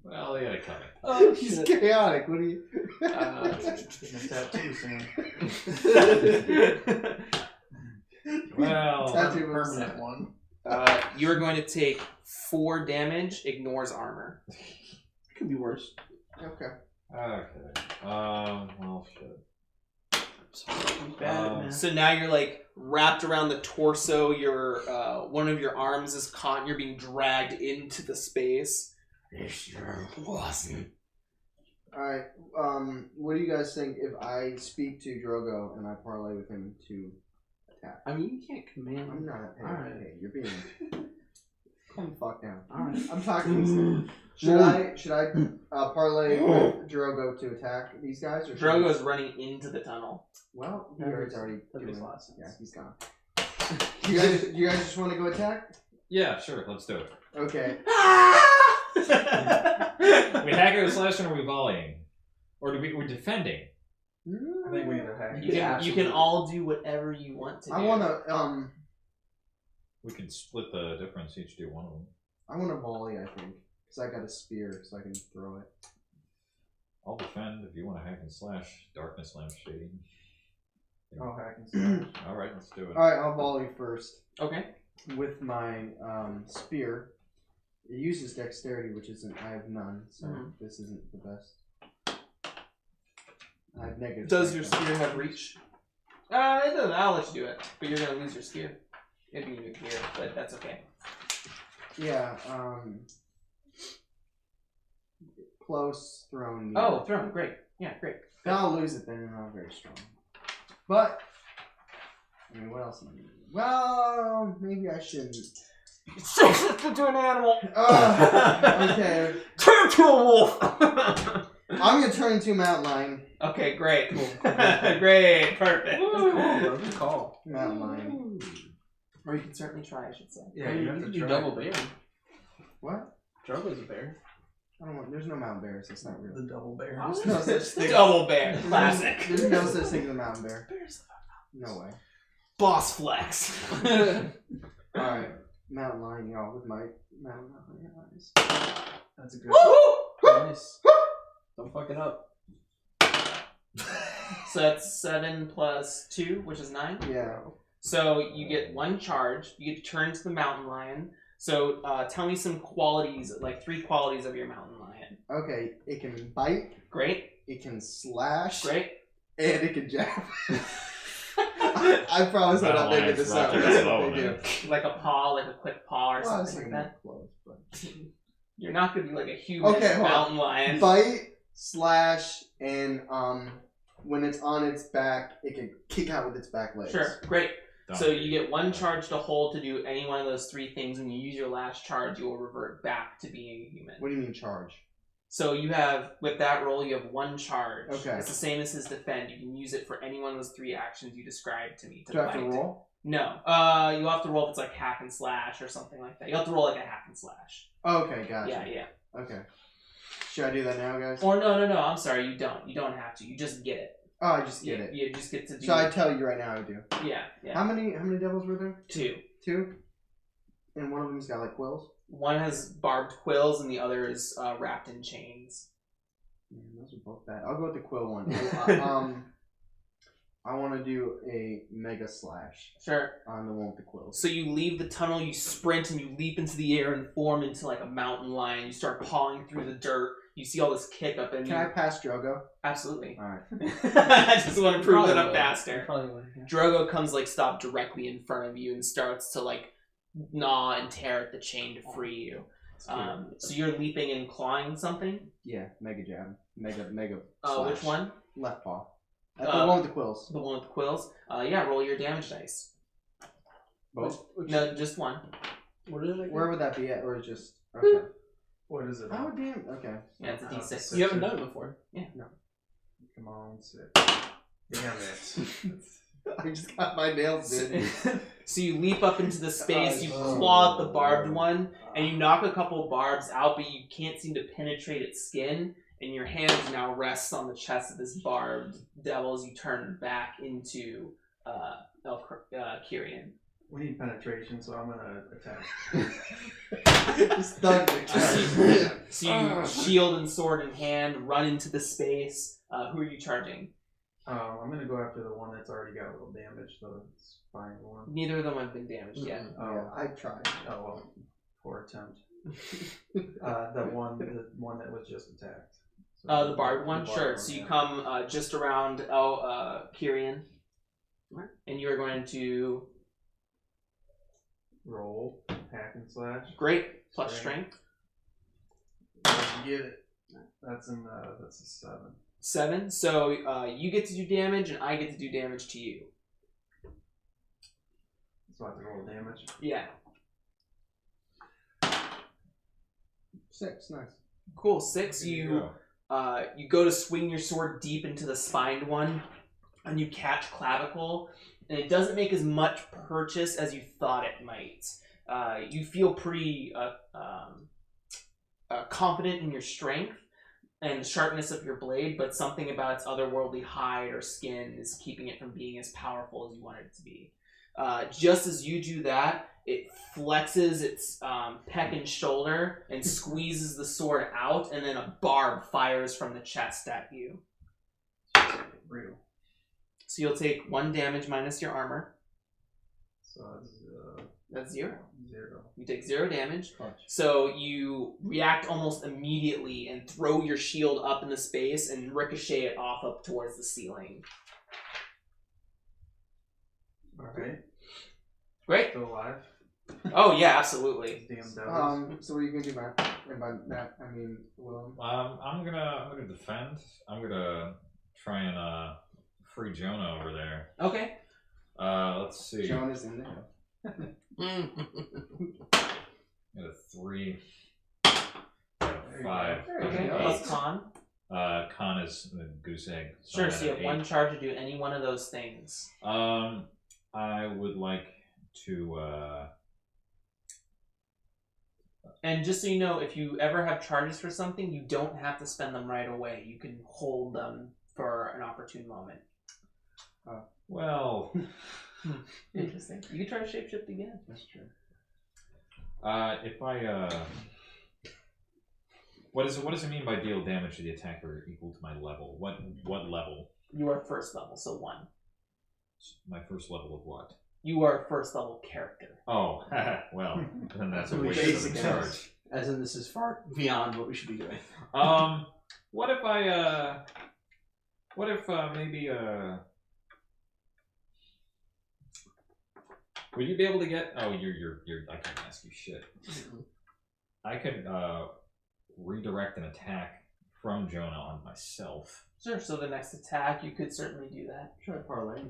Well, they had it coming. Oh, he's chaotic. What do you? Getting a tattoo soon. Well, Tattoo Permanent one. You're going to take 4 damage, ignores armor. It could be worse. Okay. okay. Well, shit. So now you're like wrapped around the torso. Your one of your arms is caught. And you're being dragged into the space. It sure wasn't. Alright, what do you guys think if I speak to Drogo and I parlay with him to attack? I mean, you can't command. I'm not. Hey, Alright. hey, you're being... Calm the fuck down. Alright. I'm talking... Should I parlay with Drogo to attack these guys? Or Drogo's running into the tunnel. Well, he That already makes doing a lot of sense. Yeah, he's gone. You guys just want to go attack? Yeah, sure. Let's do it. Okay. We hacking or slashing, or we volleying, or we're defending. I think we either hack. You can all do whatever you want to do. I want to We can split the difference. Each do one of them. I want to volley. I think because I got a spear, so I can throw it. I'll defend if you want to hack and slash. Darkness lampshade. I'll hack and slash. All right, let's do it. All right, I'll volley first Okay. with my spear. It uses dexterity, which isn't. I have none, so this isn't the best. I have negative. Does your strength. spear have reach? It doesn't. I'll let you do it, but you're gonna lose your spear. It'd be new gear, but that's okay. Yeah. Close thrown. Oh, thrown. Great. Yeah, great. Then I'll lose it then, and I'm very strong. But I mean, what else am I gonna do? Well, maybe I shouldn't. to an animal. Okay. Turn to a wolf. I'm gonna turn into a mountain lion. Okay, great. Great, perfect. Good call. Mountain lion. Or you can certainly try, I should say. Yeah, you have to do try. double bear. What? Drogo's a bear. I don't want. There's no mountain bears. That's not real. The double bear. There's no such thing. Double bear, classic. There's no such thing as a mountain bear. No way. Boss flex. All right, mountain lion, y'all, with my mountain lion eyes. That's a good. Nice. Don't fuck it up. So that's 7 plus 2, which is 9. Yeah. So you get 1 charge. You get to turn to the mountain lion. So tell me some qualities, like 3 qualities of your mountain lion. Okay, it can bite. Great. It can slash. Great. And it can jab. I promise I'm not making this up. That's what they do. Like a paw, like a quick paw or Well, I was something thinking like that. more close, but You're not going to be like a human Okay, hold on. mountain lion. bite, slash, and when it's on its back, it can kick out with its back legs. Sure, great. Done. So you get 1 charge to hold to do any one of those 3 things. When you use your last charge, you will revert back to being a human. What do you mean charge? So you have, with that roll, you have 1 charge. Okay. It's the same as his defend. You can use it for any one of those 3 actions you described to me. Do I have to fight. roll? No. You have to roll if it's like hack and slash or something like that. You have to roll like a hack and slash. Okay, gotcha. Yeah. Okay. Should I do that now, guys? Or no. I'm sorry. You don't. You don't have to. You just get it. Oh, I just get it. You just get to do. So I tell you right now, I do. Yeah. How many devils were there? 2. 2? And one of them's got like quills? One has barbed quills and the other is wrapped in chains. Man, those are both bad. I'll go with the quill one. I want to do a mega slash Sure. on the one with the quills. So you leave the tunnel, you sprint, and you leap into the air and form into like a mountain lion. You start pawing through the dirt. You see all this kick up in Can I pass Drogo? Absolutely. Alright. I just want to prove that I'm Probably faster. would, yeah. Drogo comes like stop directly in front of you and starts to like gnaw and tear at the chain to free you. So you're leaping and clawing something? Yeah, mega jab. Mega Which slash. one? Left paw. The one with the quills. The one with the quills? Yeah, roll your damage dice. Both? No, just one. What is it? Where would that be at? Or just... Okay. What is it? Oh, damn. Okay. Yeah, it's a d6. You haven't done it before. Come on, 6. Damn it. I just got my nails, dude. So you leap up into the space, you claw at the barbed one, and you knock a couple barbs out, but you can't seem to penetrate its skin, and your hand now rests on the chest of this barbed devil as you turn back into Kyrian. We need penetration, so I'm gonna attack. Just thug the chest. So you shield and sword in hand, run into the space. Who are you charging? I'm gonna go after the one that's already got a little damage, so it's fine one. Neither of them have been damaged yet. Yeah, I tried. Oh well, poor attempt. The one that was just attacked. The barbed one? Sure. So you come just around Kyrian. And you are going to... Roll, hack and slash. Great. Plus strength. You get it. That's a 7. 7. So you get to do damage, and I get to do damage to you. So I have to roll damage. Yeah. 6, nice. Cool. 6. You go to swing your sword deep into the spined one, and you catch clavicle, and it doesn't make as much purchase as you thought it might. You feel pretty confident in your strength and the sharpness of your blade, but something about its otherworldly hide or skin is keeping it from being as powerful as you want it to be. Just as you do that, it flexes its peck and shoulder and squeezes the sword out, and then a barb fires from the chest at you. Brutal. So you'll take 1 damage minus your armor. So That's 0. 0. You take 0 damage. So you react almost immediately and throw your shield up into space and ricochet it off up towards the ceiling. Alright. Great. Still alive. Oh yeah, absolutely. Damn devils. So what are you gonna do, Matt? And by that, I mean Willem. I'm gonna defend. I'm gonna try and free Jonah over there. Okay. Let's see. Jonah's in there. Got a 3. Got a 5. Okay. go. Plus con. Con is a goose egg. Sure. I'm So you at have 1 charge to do any one of those things. 8. I would like to. And just so you know, if you ever have charges for something, you don't have to spend them right away. You can hold them for an opportune moment. Well, Interesting. You can try to shapeshift again. That's true. if I what does it mean by deal damage to the attacker equal to my level? What level? You are first level, so 1. My first level of what? You are first level character. Oh, well, then that's a We waste of basic a charge. As in, this is far beyond what we should be doing. What if I maybe would you be able to get? Oh, you're. I can't ask you shit. I could redirect an attack from Jonah on myself. Sure, so the next attack, you could certainly do that. Try to parlay.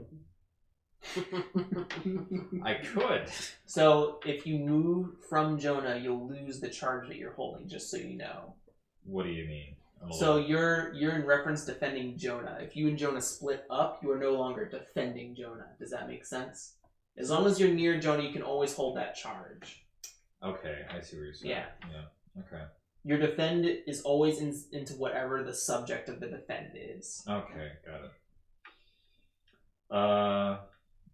I could. So if you move from Jonah, you'll lose the charge that you're holding, just so you know. What do you mean? So you're in reference defending Jonah. If you and Jonah split up, you are no longer defending Jonah. Does that make sense? As long as you're near Jonah, you can always hold that charge. Okay, I see what you're saying. Yeah. Okay. Your defend is always into whatever the subject of the defend is. Okay, got it.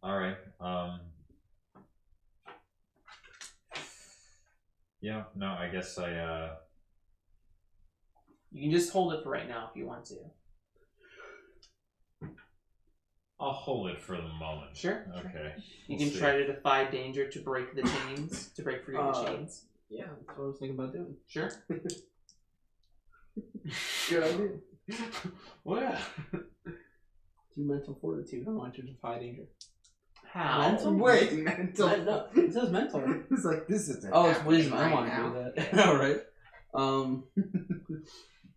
All right. Yeah. No, I guess I. You can just hold it for right now if you want to. I'll hold it for the moment. Sure. Okay. You We'll can see. try to defy danger to break the chains, to break free of the chains. Yeah, that's what I was thinking about doing. Sure. Good idea. Well, yeah. Do mental fortitude. I want you to defy danger. How? Mental? Wait, mental. No, it says mental. It's like this is. Oh, it's wisdom. I right want now. to do that. All right.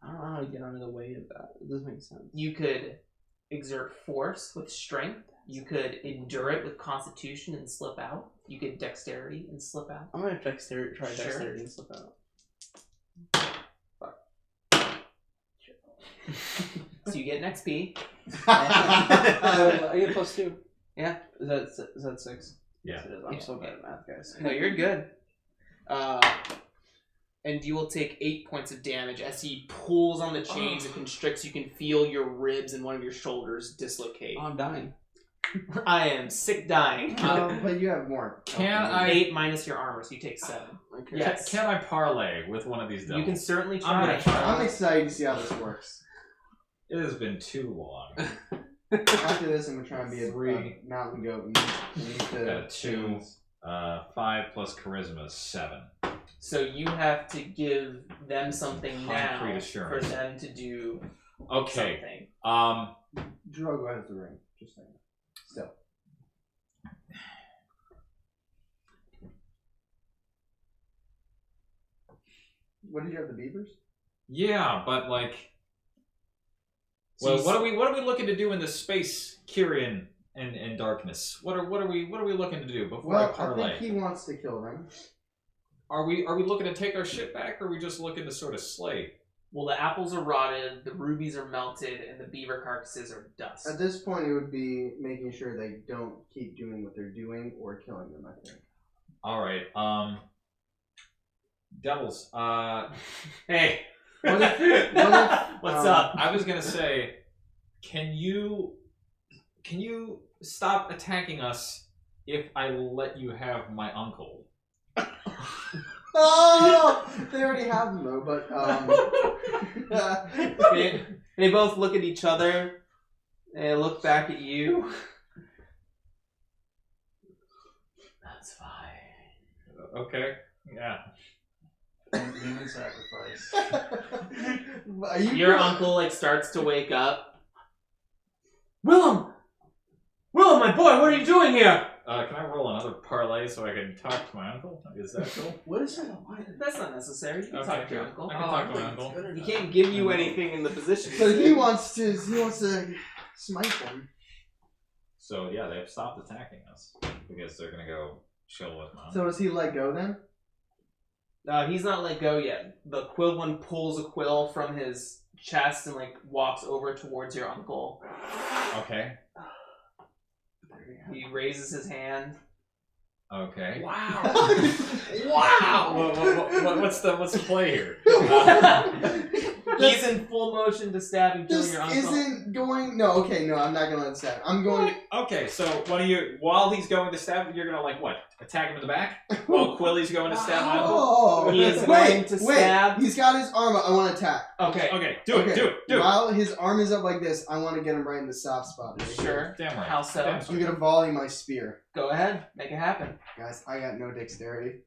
I don't know how to get out of the way of that. It doesn't make sense. You could exert force with strength. You could endure it with constitution and slip out. You could dexterity and slip out. I'm gonna try dexterity and slip out. So you get an XP. I get +2. Yeah. Is that 6? Yeah. Yes, it is. I'm so bad at math, guys. No, you're good. And you will take 8 points of damage as he pulls on the chains and constricts. You can feel your ribs and one of your shoulders dislocate. Oh, I'm dying. I am sick dying. But you have more. Can I? 8 minus your armor, so you take 7. Okay. Yes. Can I parlay with one of these devils? You can certainly I'm try. gonna try. I'm excited to see how this works. It has been too long. After this, I'm gonna try and be a 3. mountain goat and eat the Got a 2. 5 plus charisma is 7. So you have to give them something Concrete now assurance. for them to do Okay. something. Drogo has the ring. Just saying. Still. What did you have? The beavers? Yeah, but like, well, what are we looking to do in this space, Kyrian and Darkness? What are we looking to do before I Well, I parlay? think he wants to kill them. Are we looking to take our shit back, or are we just looking to sort of slay? Well, the apples are rotted, the rubies are melted, and the beaver carcasses are dust. At this point, it would be making sure they don't keep doing what they're doing or killing them, I think. All right. Devils. Hey, What if- what's up? I was gonna say, can you stop attacking us if I let you have my uncle? Oh! They already have them, though, but, They both look at each other and look back at you. That's fine. Okay. Yeah. Human sacrifice. Are you Your uncle like starts to wake up. Willem, my boy, what are you doing here? Can I roll another parlay so I can talk to my uncle? Is that cool? What is that? That's not necessary. You can talk to your uncle. I can talk to my uncle. He can't give you anything in the position. But he wants to smite them. So yeah, they've stopped attacking us because they're gonna go chill with my uncle. So does he let go then? He's not let go yet. The quill one pulls a quill from his chest and like walks over towards your uncle. Okay. He raises his hand. Okay. Wow! What's the play here? He's in full motion to stab and kill This your uncle. isn't going. No, okay, no, I'm not gonna let him stab. I'm going. Okay, so one of you, while he's going to stab, you're gonna like what? Attack him in the back while Quilly's going to stab my uncle. Oh, He is going to stab. He's got his arm up. I want to attack. Okay. Okay, do it. While his arm is up like this, I want to get him right in the soft spot. Right here. Sure. Damn right. How so? Damn I'm gonna volley my spear, Go ahead. Make it happen. guys. I got no dexterity.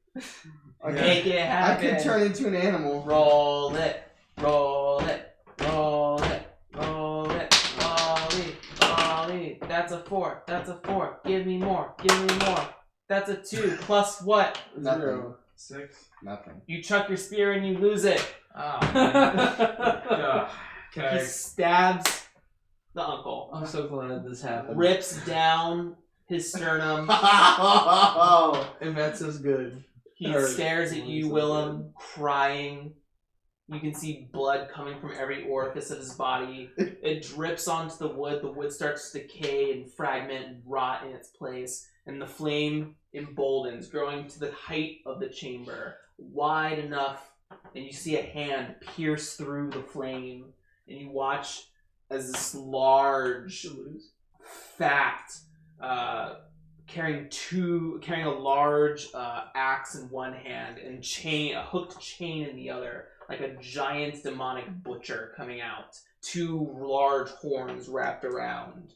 Make it I happen. could turn into an animal. Roll it. Roll it. Roll it. Roll it. Volley. Volley. That's a 4. That's a 4. Give me more. Give me more. That's a 2. Plus what? Nothing. 6. Nothing. You chuck your spear and you lose it. Oh, can He I? stabs the uncle. I'm so glad this happened. Rips down his sternum. And that's as good. He stares at you, Willem, crying. You can see blood coming from every orifice of his body. It drips onto the wood. The wood starts to decay and fragment and rot in its place. And the flame emboldens, growing to the height of the chamber, wide enough, and you see a hand pierce through the flame. And you watch as this large, fat, carrying a large axe in one hand and a hooked chain in the other, like a giant demonic butcher coming out. 2 large horns wrapped around.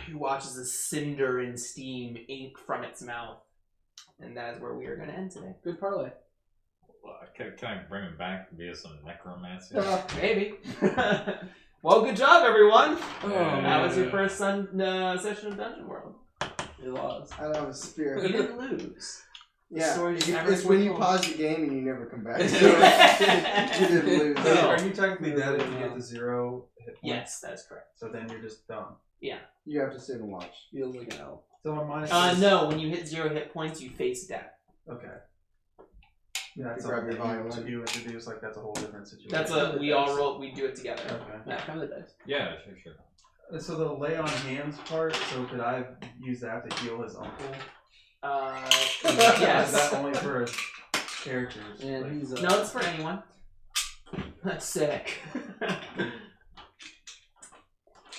You watch as the cinder and steam ink from its mouth. And that is where we are going to end today. Good parlay. Can I bring him back via some necromancy? Maybe. Well, good job, everyone. That was your yeah. first session of Dungeon World. You lost. I love his spirit. You didn't lose. Yeah, story just never it's when you told. pause the game and you never come back. You didn't lose. No. Are you technically dead if you get to 0 hit points? Yes, that's correct. So then you're just done. You have to sit and watch. You'll look out. So on mine. No, when you hit 0 hit points, you face death. Okay. Yeah, that's You grab your something violin. you introduce. Like that's a whole different situation. That's we do it together. Okay. Yeah, kind of dice. Yeah, sure. So the lay on hands part. So could I use that to heal his uncle? Is Yes. that only for characters? And Like- he's No, it's for anyone. That's sick.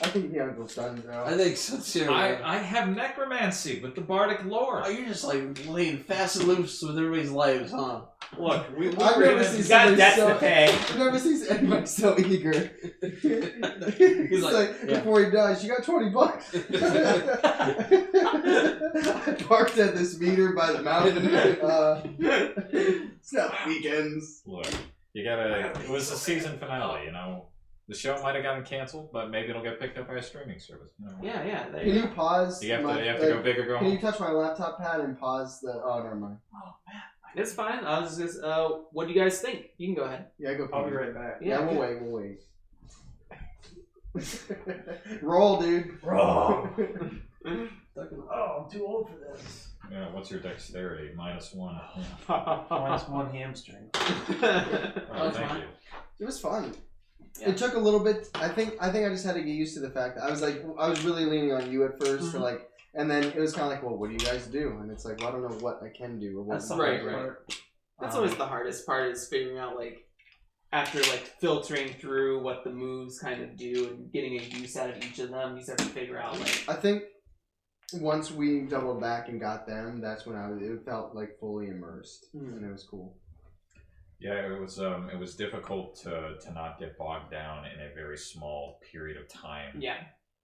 I think the uncle's done though. I think so too. I have necromancy with the bardic lore. Oh, you're just like laying fast and loose with everybody's lives, huh? Look, I've never seen He's got somebody debts so. to pay. I've never seen anybody so eager. He's like, yeah. before he dies, you got $20. I parked at this meter by the mountain. It's not weekends. Look, you gotta. It was the season finale, you know. The show might have gotten canceled, but maybe it'll get picked up by a streaming service. You know. Yeah. There Can you you go. pause? You have my, to. You have to go big or go Can you home. touch my laptop pad and pause the? Oh, never mind. It's fine. I was just. What do you guys think? You can go ahead. Yeah, go. I'll be right back. Yeah, we'll wait. Roll, dude. Roll. Oh, I'm too old for this. Yeah. What's your dexterity? -1. -1 hamstring. Oh, thank you. It was fun. Yeah. It took a little bit. I think I just had to get used to the fact that I was really leaning on you at 1st to like, and then it was kind of like, well, what do you guys do? And it's like, well, I don't know what I can do or what. That's the Right, hard right. part. That's always the hardest part is figuring out like after like filtering through what the moves kind of do and getting a use out of each of them. You start to figure out like. I think once we doubled back and got them, that's when it felt like fully immersed, and it was cool. Yeah, it was difficult to not get bogged down in a very small period of time. Yeah.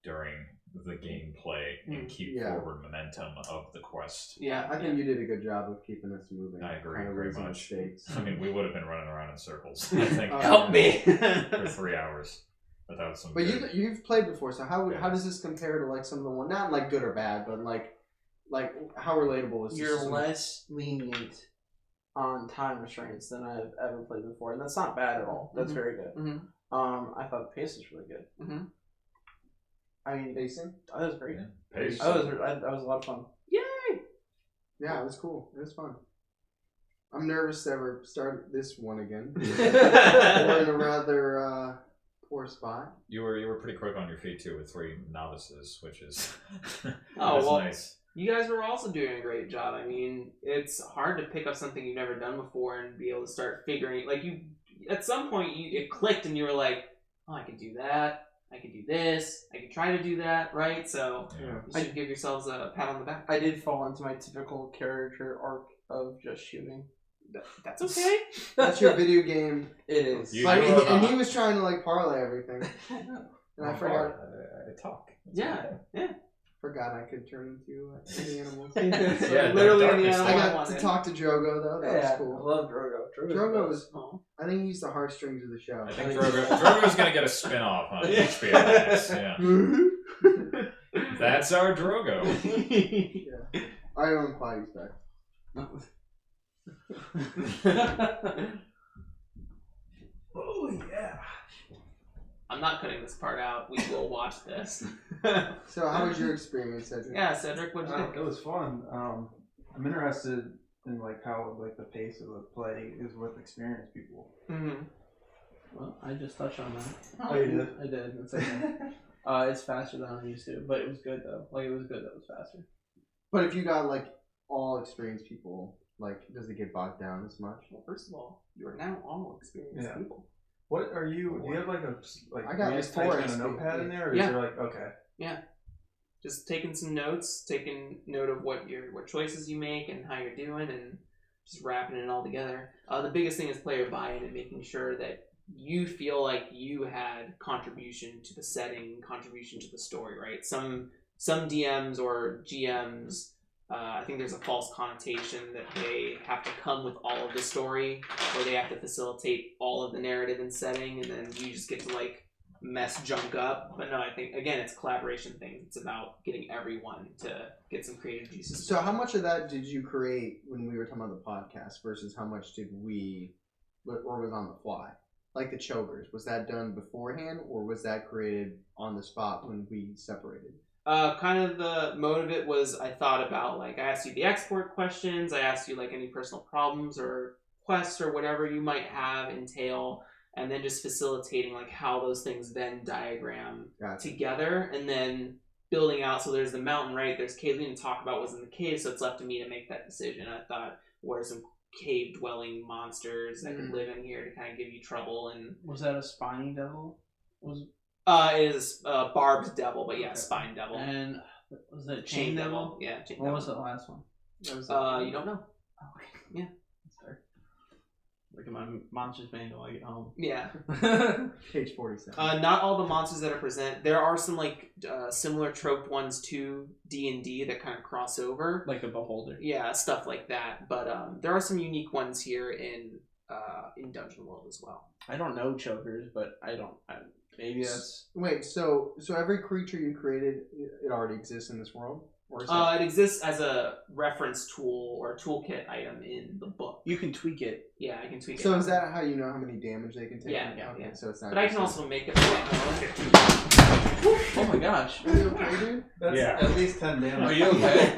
During the gameplay and keep forward momentum of the quest. Yeah. I think you did a good job of keeping us moving. I agree kind of very raising the much. stakes. I mean, we would have been running around in circles. I think Help me. for 3 hours without some. But good- you've played before, so how does this compare to like some of the one, not like good or bad, but like how relatable is this? You're less lenient on time restraints than I've ever played before, and that's not bad at all. That's very good. I thought the pace was really good. I mean, Pacing? that was great. Yeah, pace. That was a lot of fun. Yeah, it was cool. It was fun. I'm nervous to ever start this one again. We're in a rather poor spot. You were pretty quick on your feet too with 3 novices, which is Oh, well, nice. You guys were also doing a great job. I mean, it's hard to pick up something you've never done before and be able to start figuring. Like you, at some point, it clicked and you were like, "Oh, I could do that. I could do this. I could try to do that." Right? So Yeah. you should give yourselves a pat on the back. I did fall into my typical character arc of just shooting. That's okay. That's your video game. It is. You- I mean, and he was trying to like parlay everything, and I forgot. I talk. That's Yeah. okay. Forgot I could turn into any animals. Yeah, Literally the any darkness animal I I got to wanted. talk to Drogo though. That was I cool. love Drogo. Drogo was. Oh. I think he's the heartstrings of the show. I think Drogo's gonna get a spin-off on HBO Max. Yeah. That's our Drogo. Yeah. I own Cloudy's back. Oh yeah. I'm not cutting this part out. We will watch this. So, how was your experience, Cedric? Yeah, Cedric, what'd you think? It was fun. I'm interested in like how like the pace of the play is with experienced people. Mm-hmm. Well, I just touched on that. Oh, you did? I did. It's okay. It's faster than I'm used to, but it was good though. Like it was good that it was faster. But if you got like all experienced people, like, does it get bogged down as much? Well, first of all, you are now all experienced Yeah. people. What are you? Do you have like a I got mask like 4 type and a XP. notepad in there, or Yeah. is there like okay? Just taking some notes, taking note of what choices you make and how you're doing, and just wrapping it all together. The biggest thing is player buy-in and making sure that you feel like you had contribution to the setting, contribution to the story, right? Some DMs or GMs, I think there's a false connotation that they have to come with all of the story, or they have to facilitate all of the narrative and setting, and then you just get to like mess junk up. But no, I think again it's a collaboration thing. It's about getting everyone to get some creative juices. So, how much of that did you create when we were talking about the podcast versus how much did we, or was on the fly? Like the chokers, was that done beforehand, or was that created on the spot when we separated? Kind of the mode of it was I thought about, like, I asked you the export questions, I asked you, like, any personal problems or quests or whatever you might have entail, and then just facilitating, like, how those things then diagram together, and then building out. So there's the mountain, right? There's cave. We didn't talk about what's in the cave, so it's left to me to make that decision. I thought, what are some cave-dwelling monsters that could live in here to kind of give you trouble? And Was that a spiny devil? it is a barbed devil, but yeah, spine devil. And was that Chain devil? Yeah, chain What devil. was the last one? That was You don't know. Okay. Yeah. That's fair. in my monsters manual when I get home. Yeah. Page 47. Not all the monsters that are present. There are some like similar troped ones to D&D that kind of cross over. Like a beholder. Yeah, stuff like that. But there are some unique ones here in Dungeon World as well. I don't know chokers, but maybe that's... Wait, so every creature you created, it already exists in this world? Or is It exists as a reference tool or toolkit item in the book. You can tweak it. Yeah, I can tweak it. So is that how you know how many damage they can take? Yeah, Okay, yeah. so it's not. But I can also make it. Oh my gosh. Are you okay, dude? That's Yeah. at least 10 damage. Are you okay?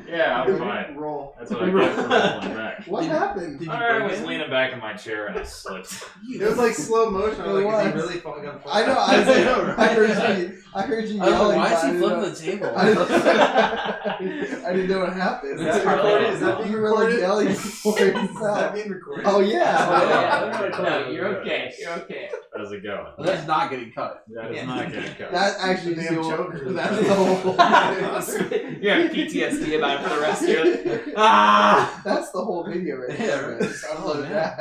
Yeah, I'm fine. Roll. That's what I get for rolling back. What happened? Did you I break was it? leaning back in my chair and I slipped. It was like slow motion. I was It like, is he was. really gonna fall? I know. I was like, I heard you I was like, yelling. why is but he I flipping didn't the table? know- I didn't know what happened. Is that recorded? Is that being You were like recorded? yelling for Is that yourself. being recorded? Oh yeah. No, you're okay. You're okay. How's it going? That's not getting cut. That is Yeah. not getting cut. That actually is Damn the choker. whole. That's the whole. You have PTSD about it for the rest of your life. Ah! That's the whole video right there. Yeah, Man. Just upload that.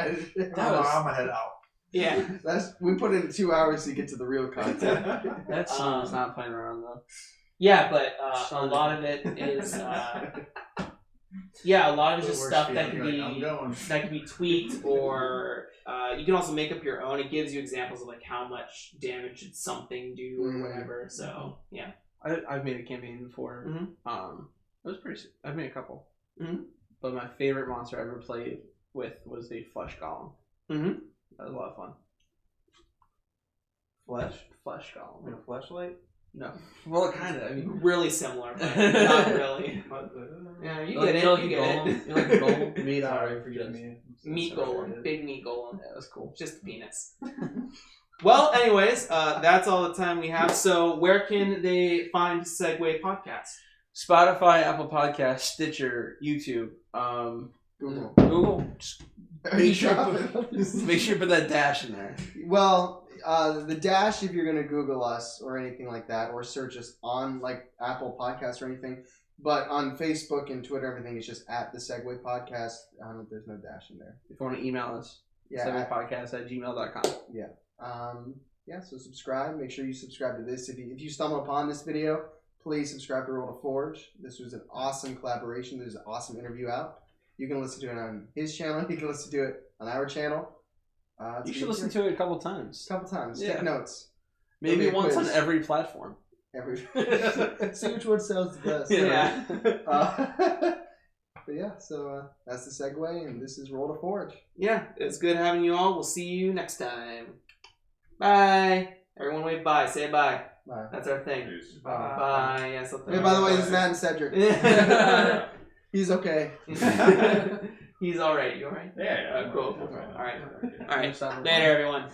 That was- I'm gonna head out. Yeah. We put in 2 hours to get to the real content. That song's not playing around though. Yeah, but a lot of it is. Yeah, a lot of it is just stuff that can be tweaked, or you can also make up your own. It gives you examples of like how much damage should something do or whatever. So yeah. I've made a campaign before. Mhm. It was pretty. I've made a couple. Mhm. But my favorite monster I ever played with was a flesh golem. Mhm. That was a lot of fun. Flesh golem. Like a flashlight? No. Well, kind of. I mean, Really similar, but not really. Yeah, you get it. You get it. You like a golem made out Sorry, of forgive just- me. Meat golem, big meat golem. Yeah, that's cool. Just a penis. Well, anyways, that's all the time we have. So, where can they find Seg-Way Podcast? Spotify, Apple Podcast, Stitcher, YouTube, Google. Google. Just make sure Make make sure you put that dash in there. Well, the dash, if you're gonna Google us or anything like that, or search us on like Apple Podcasts or anything, but on Facebook and Twitter, everything is just at the Seg-Way Podcast. There's no dash in there. If you want to email us, Yeah. segwaypodcast@gmail.com. Yeah. So subscribe. Make sure you subscribe to this. If you stumble upon this video, please subscribe to Roll to Forge. This was an awesome collaboration. There's an awesome interview out. You can listen to it on his channel. You can listen to it on our channel. You should listen to it a couple times. a couple times. Yeah. Take notes. Maybe Maybe a once on quiz. every platform. See which one sounds the best. Yeah. But yeah, so that's the Seg-Way, and this is Roll to Forge. Yeah, it's good having you all. We'll see you next time. Bye. Everyone wave bye. Say bye. Bye. That's our thing. Peace. Bye. Yeah, something. Hey, by the way, this is Matt and Cedric. He's okay. He's alright. You alright? Yeah. Cool. I'm fine. Alright. Okay. Alright. Next time we're Later, everyone.